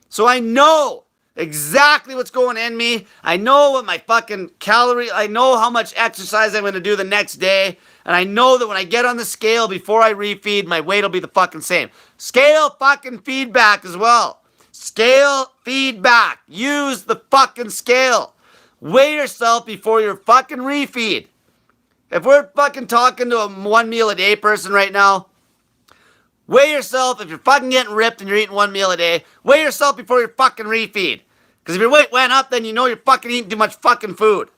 So I know exactly what's going in me. I know what my fucking calorie, I know how much exercise I'm going to do the next day. And I know that when I get on the scale before I refeed, my weight will be the fucking same. Scale fucking feedback as well. Scale feedback. Use the fucking scale. Weigh yourself before your fucking refeed. If we're fucking talking to a 1 meal a day person right now, weigh yourself. If you're fucking getting ripped and you're eating 1 meal a day, weigh yourself before your fucking refeed. Because if your weight went up, then you know you're fucking eating too much fucking food.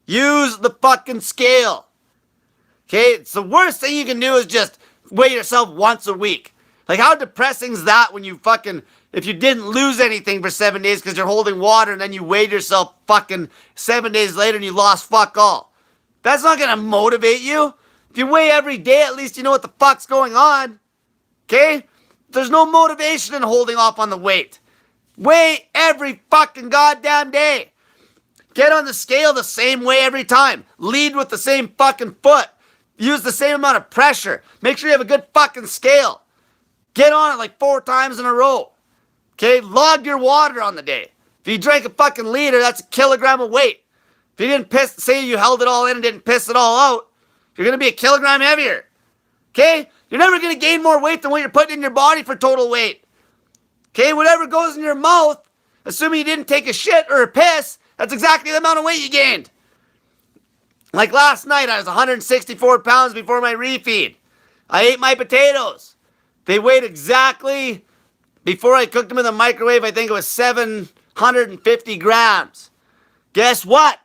Use the fucking scale. Okay? It's the worst thing you can do is just weigh yourself once a week. Like, how depressing is that when you fucking, if you didn't lose anything for 7 days because you're holding water and then you weighed yourself fucking 7 days later and you lost fuck all. That's not gonna motivate you. If you weigh every day, at least you know what the fuck's going on. Okay? There's no motivation in holding off on the weight. Weigh every fucking goddamn day. Get on the scale the same way every time. Lead with the same fucking foot. Use the same amount of pressure. Make sure you have a good fucking scale. Get on it like 4 times in a row. Okay? Log your water on the day. If you drank a fucking liter, that's a kilogram of weight. If you didn't piss, say you held it all in and didn't piss it all out, you're going to be a kilogram heavier. Okay? You're never going to gain more weight than what you're putting in your body for total weight. Okay? Whatever goes in your mouth, assuming you didn't take a shit or a piss, that's exactly the amount of weight you gained. Like last night, I was 164 pounds before my refeed. I ate my potatoes. They weighed exactly, before I cooked them in the microwave, I think it was 750 grams. Guess what?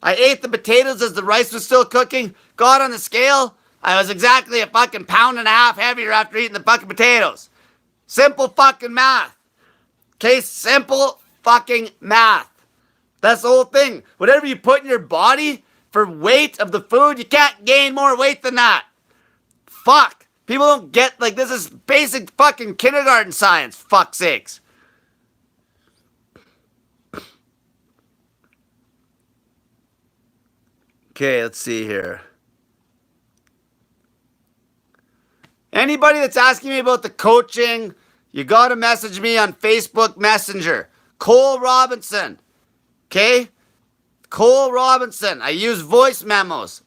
I ate the potatoes as the rice was still cooking, got on the scale, I was exactly a fucking pound and a half heavier after eating the fucking potatoes. Simple fucking math. Okay, simple fucking math. That's the whole thing. Whatever you put in your body for weight of the food, you can't gain more weight than that. Fuck. People don't get, like, this is basic fucking kindergarten science, fuck's sakes. Okay, let's see here. Anybody that's asking me about the coaching, you gotta message me on Facebook Messenger. Cole Robinson. Okay? Cole Robinson. I use voice memos.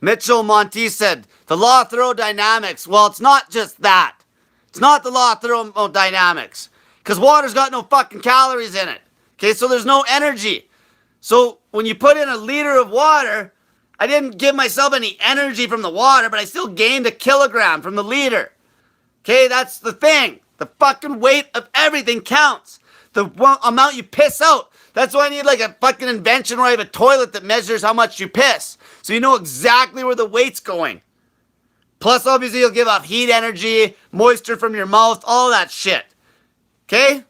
Mitchell Monti said, the law of thermodynamics. Well, it's not just that. It's not the law of thermodynamics. Because water's got no fucking calories in it. Okay, so there's no energy. So when you put in a liter of water, I didn't give myself any energy from the water, but I still gained a kilogram from the liter. Okay, that's the thing. The fucking weight of everything counts. The amount you piss out. That's why I need like a fucking invention where I have a toilet that measures how much you piss. So you know exactly where the weight's going. Plus, obviously, you'll give off heat energy, moisture from your mouth, all that shit. Okay?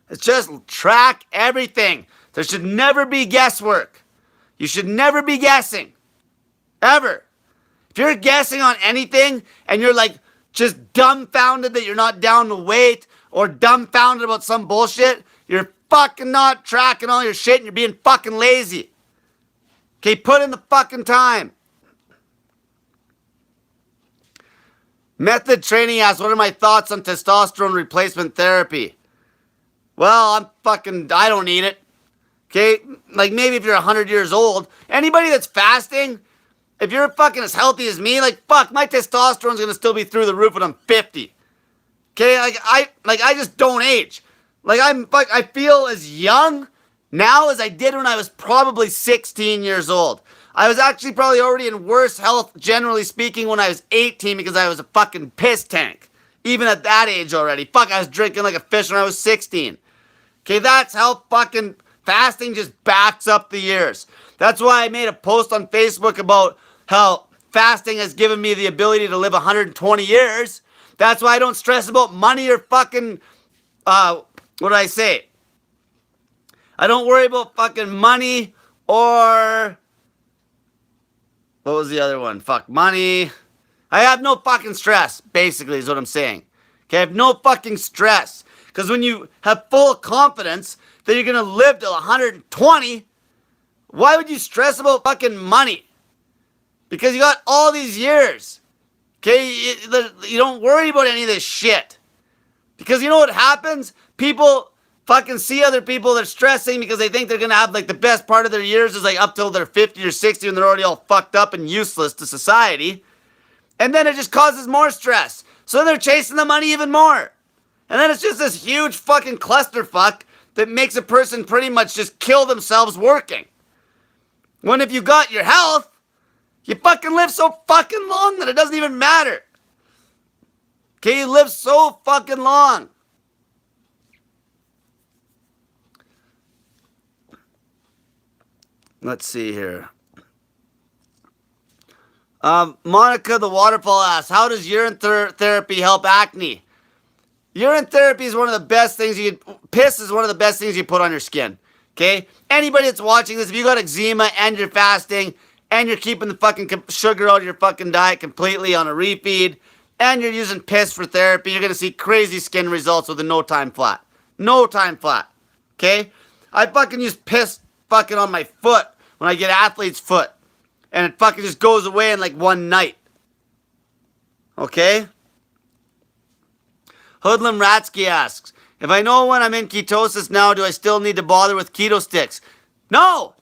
It's just track everything. There should never be guesswork. You should never be guessing. Ever. If you're guessing on anything and you're like just dumbfounded that you're not down to weight or dumbfounded about some bullshit, you're fucking not tracking all your shit and you're being fucking lazy. Okay, put in the fucking time. Method Training asks, what are my thoughts on testosterone replacement therapy? Well, I don't need it. Okay? Like, maybe if you're 100 years old. Anybody that's fasting, if you're fucking as healthy as me, like, fuck, my testosterone's gonna still be through the roof when I'm 50. Okay? I just don't age. Like, I feel as young now as I did when I was probably 16 years old. I was actually probably already in worse health, generally speaking, when I was 18 because I was a fucking piss tank. Even at that age already. Fuck, I was drinking like a fish when I was 16. Okay, that's how fucking Fasting just backs up the years. That's why I made a post on Facebook about how fasting has given me the ability to live 120 years. That's why I don't stress about money or fucking, what did I say? I don't worry about fucking money or, what was the other one? Fuck, money. I have no fucking stress, basically, is what I'm saying. Okay, I have no fucking stress. Because when you have full confidence that you're going to live till 120, why would you stress about fucking money? Because you got all these years. Okay, you don't worry about any of this shit. Because you know what happens? People fucking see other people that are stressing because they think they're going to have like the best part of their years is like up till they're 50 or 60 and they're already all fucked up and useless to society. And then it just causes more stress. So they're chasing the money even more. And then it's just this huge fucking clusterfuck that makes a person pretty much just kill themselves working. When if you got your health, you fucking live so fucking long that it doesn't even matter. Okay, you live so fucking long. Let's see here. Monica the Waterfall asks, how does urine therapy help acne? Urine therapy is one of the best things piss is one of the best things you put on your skin. Okay? Anybody that's watching this, if you got eczema and you're fasting and you're keeping the fucking sugar out of your fucking diet completely on a refeed and you're using piss for therapy, you're going to see crazy skin results within no time flat. No time flat. Okay? I fucking use piss fucking on my foot when I get athlete's foot. And it fucking just goes away in like one night. Okay? Hoodlum Ratsky asks, if I know when I'm in ketosis now, do I still need to bother with keto sticks? No!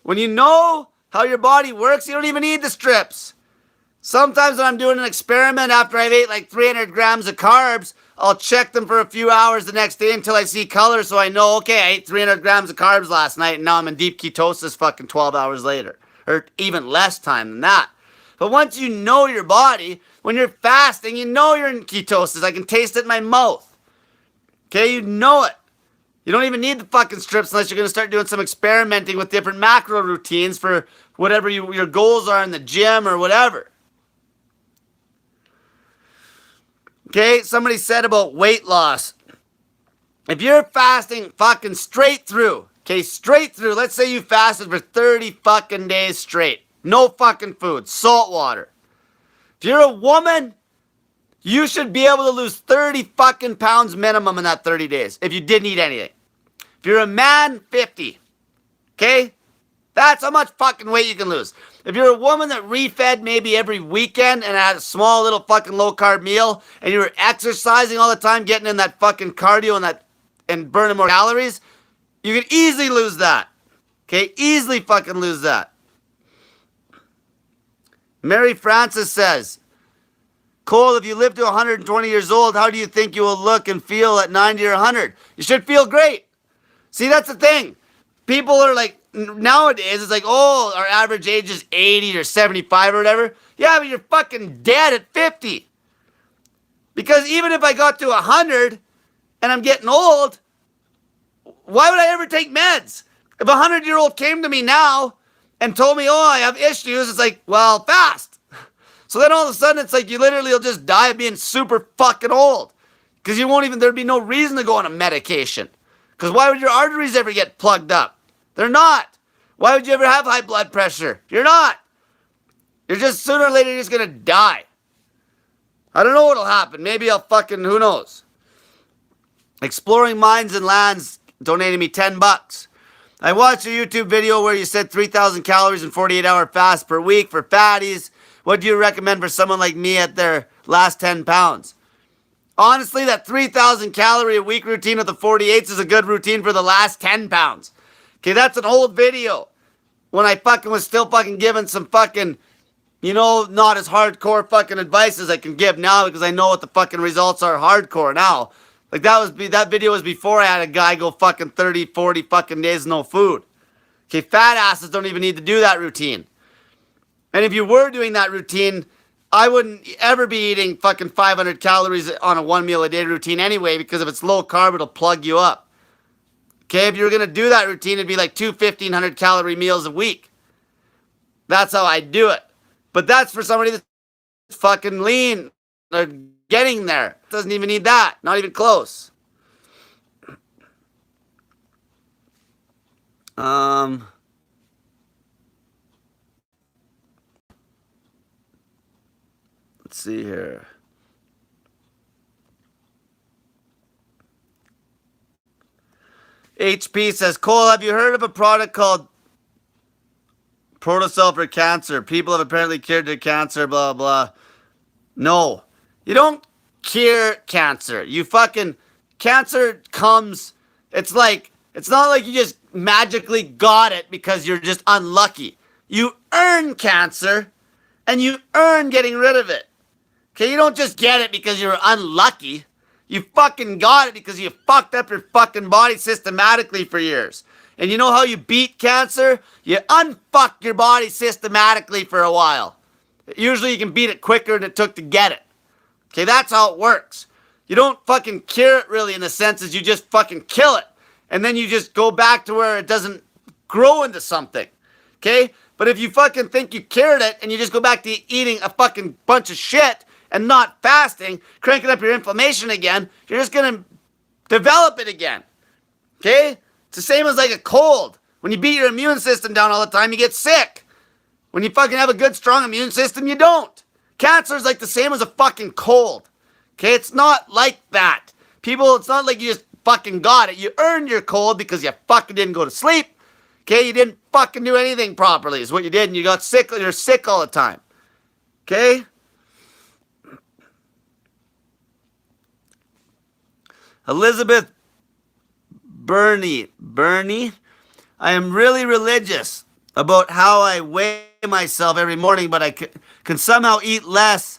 When you know how your body works, you don't even need the strips. Sometimes when I'm doing an experiment after I've ate like 300 grams of carbs, I'll check them for a few hours the next day until I see color so I know, okay, I ate 300 grams of carbs last night and now I'm in deep ketosis fucking 12 hours later. Or even less time than that. But once you know your body, when you're fasting, you know you're in ketosis. I can taste it in my mouth. Okay, you know it. You don't even need the fucking strips unless you're going to start doing some experimenting with different macro routines for whatever your goals are in the gym or whatever. Okay, somebody said about weight loss. If you're fasting fucking straight through, okay, straight through, let's say you fasted for 30 fucking days straight. No fucking food, salt water. If you're a woman, you should be able to lose 30 fucking pounds minimum in that 30 days if you didn't eat anything. If you're a man, 50. Okay? That's how much fucking weight you can lose. If you're a woman that refed maybe every weekend and had a small little fucking low carb meal and you were exercising all the time, getting in that fucking cardio and burning more calories, you could easily lose that. Okay? Easily fucking lose that. Mary Francis says, Cole, if you live to 120 years old, how do you think you will look and feel at 90 or 100? You should feel great. See, that's the thing. People are like, nowadays, it's like, oh, our average age is 80 or 75 or whatever. Yeah, but you're fucking dead at 50. Because even if I got to 100 and I'm getting old, why would I ever take meds? If a 100-year-old came to me now and told me, oh, I have issues, it's like, well, fast. So then all of a sudden, it's like you literally will just die of being super fucking old. Because there'd be no reason to go on a medication. Because why would your arteries ever get plugged up? They're not. Why would you ever have high blood pressure? You're not. You're just sooner or later you're just going to die. I don't know what'll happen. Maybe I'll fucking, who knows. Exploring Minds and Lands donated me $10. I watched a YouTube video where you said 3,000 calories and 48-hour fast per week for fatties. What do you recommend for someone like me at their last 10 pounds? Honestly, that 3,000 calorie a week routine with the 48s is a good routine for the last 10 pounds. Okay, that's an old video. When I fucking was still fucking giving some fucking, not as hardcore fucking advice as I can give now because I know what the fucking results are hardcore now. Like that video was before I had a guy go fucking 30, 40 fucking days no food. Okay, fat asses don't even need to do that routine. And if you were doing that routine, I wouldn't ever be eating fucking 500 calories on a 1 meal a day routine anyway, because if it's low carb, it'll plug you up. Okay, if you were going to do that routine, it'd be like 1,500 calorie meals a week. That's how I do it. But that's for somebody that's fucking lean. They're getting there. Doesn't even need that. Not even close. Let's see here. HP says, Cole, have you heard of a product called Protocell for cancer? People have apparently cured their cancer, blah, blah. No. You don't cure cancer. You fucking... Cancer comes... It's not like you just magically got it because you're just unlucky. You earn cancer, and you earn getting rid of it. Okay, you don't just get it because you're unlucky. You fucking got it because you fucked up your fucking body systematically for years. And you know how you beat cancer? You unfuck your body systematically for a while. Usually you can beat it quicker than it took to get it. Okay, that's how it works. You don't fucking cure it really in the sense as you just fucking kill it. And then you just go back to where it doesn't grow into something. Okay? But if you fucking think you cured it and you just go back to eating a fucking bunch of shit and not fasting, cranking up your inflammation again, you're just gonna develop it again. Okay? It's the same as like a cold. When you beat your immune system down all the time, you get sick. When you fucking have a good, strong immune system, you don't. Cancer is like the same as a fucking cold. Okay? It's not like that. People, it's not like you just fucking got it. You earned your cold because you fucking didn't go to sleep. Okay? You didn't fucking do anything properly is what you did, and you got sick. You're sick all the time. Okay? Elizabeth Bernie, I am really religious about how I weigh myself every morning, but I can somehow eat less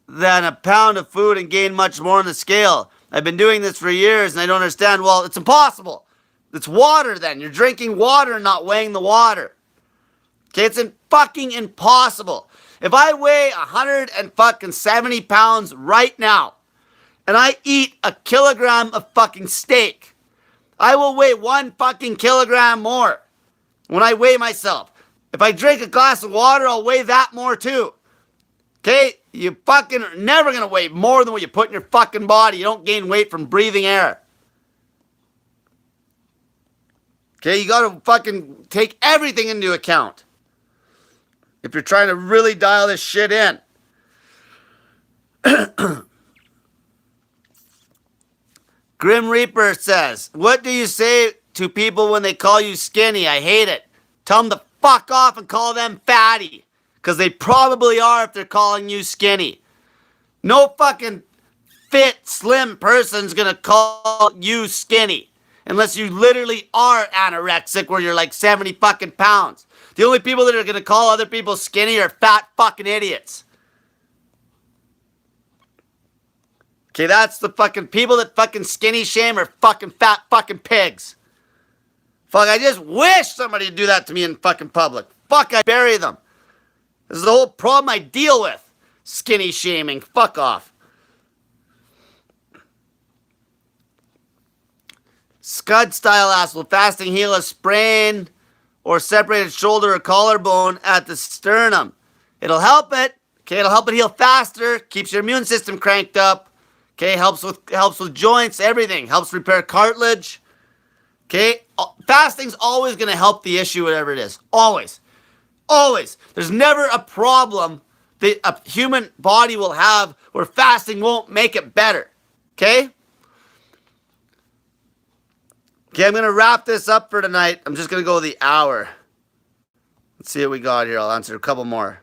than a pound of food and gain much more on the scale. I've been doing this for years and I don't understand. Well, it's impossible. It's water then. You're drinking water and not weighing the water. Okay, it's fucking impossible. If I weigh 170 pounds right now, and I eat a kilogram of fucking steak, I will weigh 1 fucking kilogram more when I weigh myself. If I drink a glass of water, I'll weigh that more too. Okay? You fucking are never gonna weigh more than what you put in your fucking body. You don't gain weight from breathing air. Okay? You gotta fucking take everything into account if you're trying to really dial this shit in. Grim Reaper says, what do you say to people when they call you skinny? I hate it. Tell them to fuck off and call them fatty. Because they probably are if they're calling you skinny. No fucking fit, slim person's going to call you skinny. Unless you literally are anorexic where you're like 70 fucking pounds. The only people that are going to call other people skinny are fat fucking idiots. Okay, that's the fucking people that fucking skinny shame are fucking fat fucking pigs. Fuck, I just wish somebody would do that to me in fucking public. Fuck, I bury them. This is the whole problem I deal with. Skinny shaming. Fuck off. Scud Style asks, will fasting heal a sprain or separated shoulder or collarbone at the sternum? It'll help it. Okay, it'll help it heal faster. Keeps your immune system cranked up. Okay, helps with joints, everything. Helps repair cartilage. Okay, fasting's always going to help the issue, whatever it is. Always. Always. There's never a problem that a human body will have where fasting won't make it better. Okay? Okay, I'm going to wrap this up for tonight. I'm just going to go the hour. Let's see what we got here. I'll answer a couple more.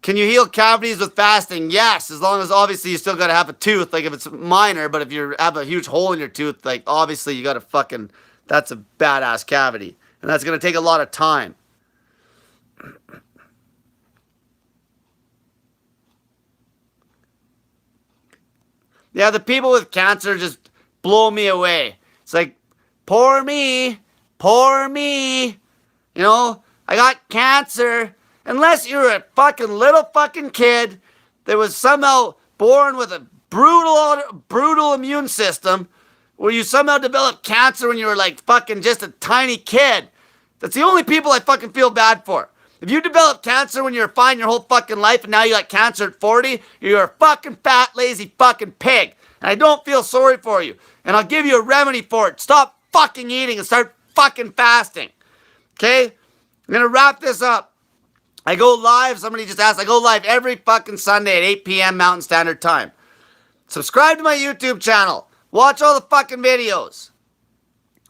Can you heal cavities with fasting? Yes, as long as obviously you still got to have a tooth, like if it's minor, but if you have a huge hole in your tooth, like obviously you got to fucking, that's a badass cavity. And that's going to take a lot of time. Yeah, the people with cancer just blow me away. It's like, poor me, poor me. You know, I got cancer. Unless you're a fucking little fucking kid that was somehow born with a brutal immune system, or you somehow developed cancer when you were like fucking just a tiny kid. That's the only people I fucking feel bad for. If you developed cancer when you were fine your whole fucking life and now you got cancer at 40, you're a fucking fat, lazy fucking pig. And I don't feel sorry for you. And I'll give you a remedy for it. Stop fucking eating and start fucking fasting. Okay? I'm gonna wrap this up. I go live, somebody just asked, I go live every fucking Sunday at 8 p.m. Mountain Standard Time. Subscribe to my YouTube channel. Watch all the fucking videos.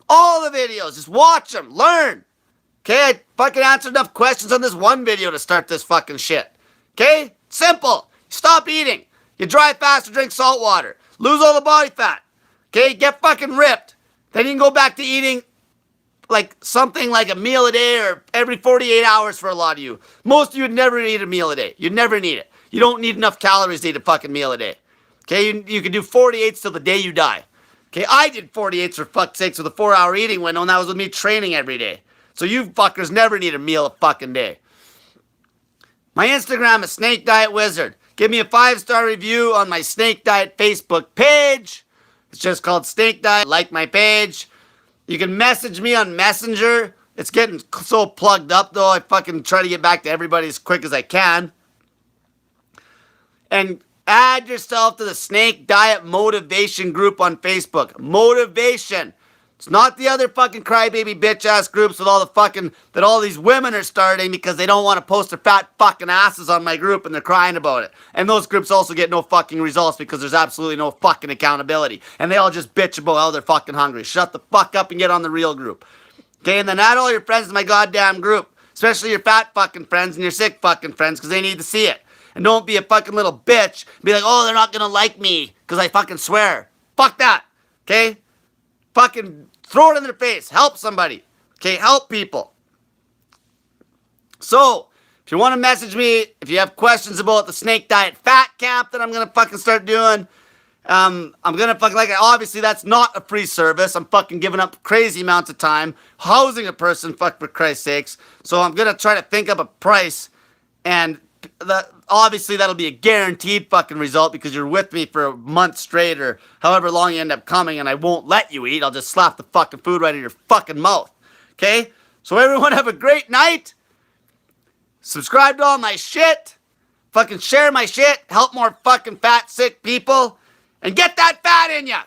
All the videos. Just watch them. Learn. Okay? I fucking answered enough questions on this one video to start this fucking shit. Okay? Simple. Stop eating. You dry fast or drink salt water. Lose all the body fat. Okay? Get fucking ripped. Then you can go back to eating like something like a meal a day or every 48 hours for a lot of you. Most of you would never eat a meal a day. You'd never need it. You don't need enough calories to eat a fucking meal a day. Okay? You can do 48s till the day you die. Okay? I did 48s for fuck's sakes with a 4-hour eating window, and that was with me training every day. So you fuckers never need a meal a fucking day. My Instagram is Snake Diet Wizard. Give me a 5-star review on my Snake Diet Facebook page. It's just called Snake Diet. Like my page. You can message me on Messenger. It's getting so plugged up though. I fucking try to get back to everybody as quick as I can. And add yourself to the Snake Diet Motivation group on Facebook. Motivation. It's not the other fucking crybaby bitch ass groups with all the fucking, that all these women are starting because they don't want to post their fat fucking asses on my group and they're crying about it. And those groups also get no fucking results because there's absolutely no fucking accountability. And they all just bitch about how they're fucking hungry. Shut the fuck up and get on the real group. Okay, and then add all your friends to my goddamn group. Especially your fat fucking friends and your sick fucking friends because they need to see it. And don't be a fucking little bitch. Be like, oh, they're not gonna like me because I fucking swear. Fuck that. Okay? Fucking throw it in their face. Help somebody. Okay, help people. So, if you want to message me, if you have questions about the Snake Diet Fat Camp that I'm going to fucking start doing, I'm going to fucking, like, obviously that's not a free service. I'm fucking giving up crazy amounts of time housing a person, fuck for Christ's sakes. So I'm going to try to think up a price, and obviously that'll be a guaranteed fucking result because you're with me for a month straight or however long you end up coming, and I won't let you eat. I'll just slap the fucking food right in your fucking mouth. Okay? So everyone have a great night. Subscribe to all my shit. Fucking share my shit. Help more fucking fat, sick people. And get that fat in ya.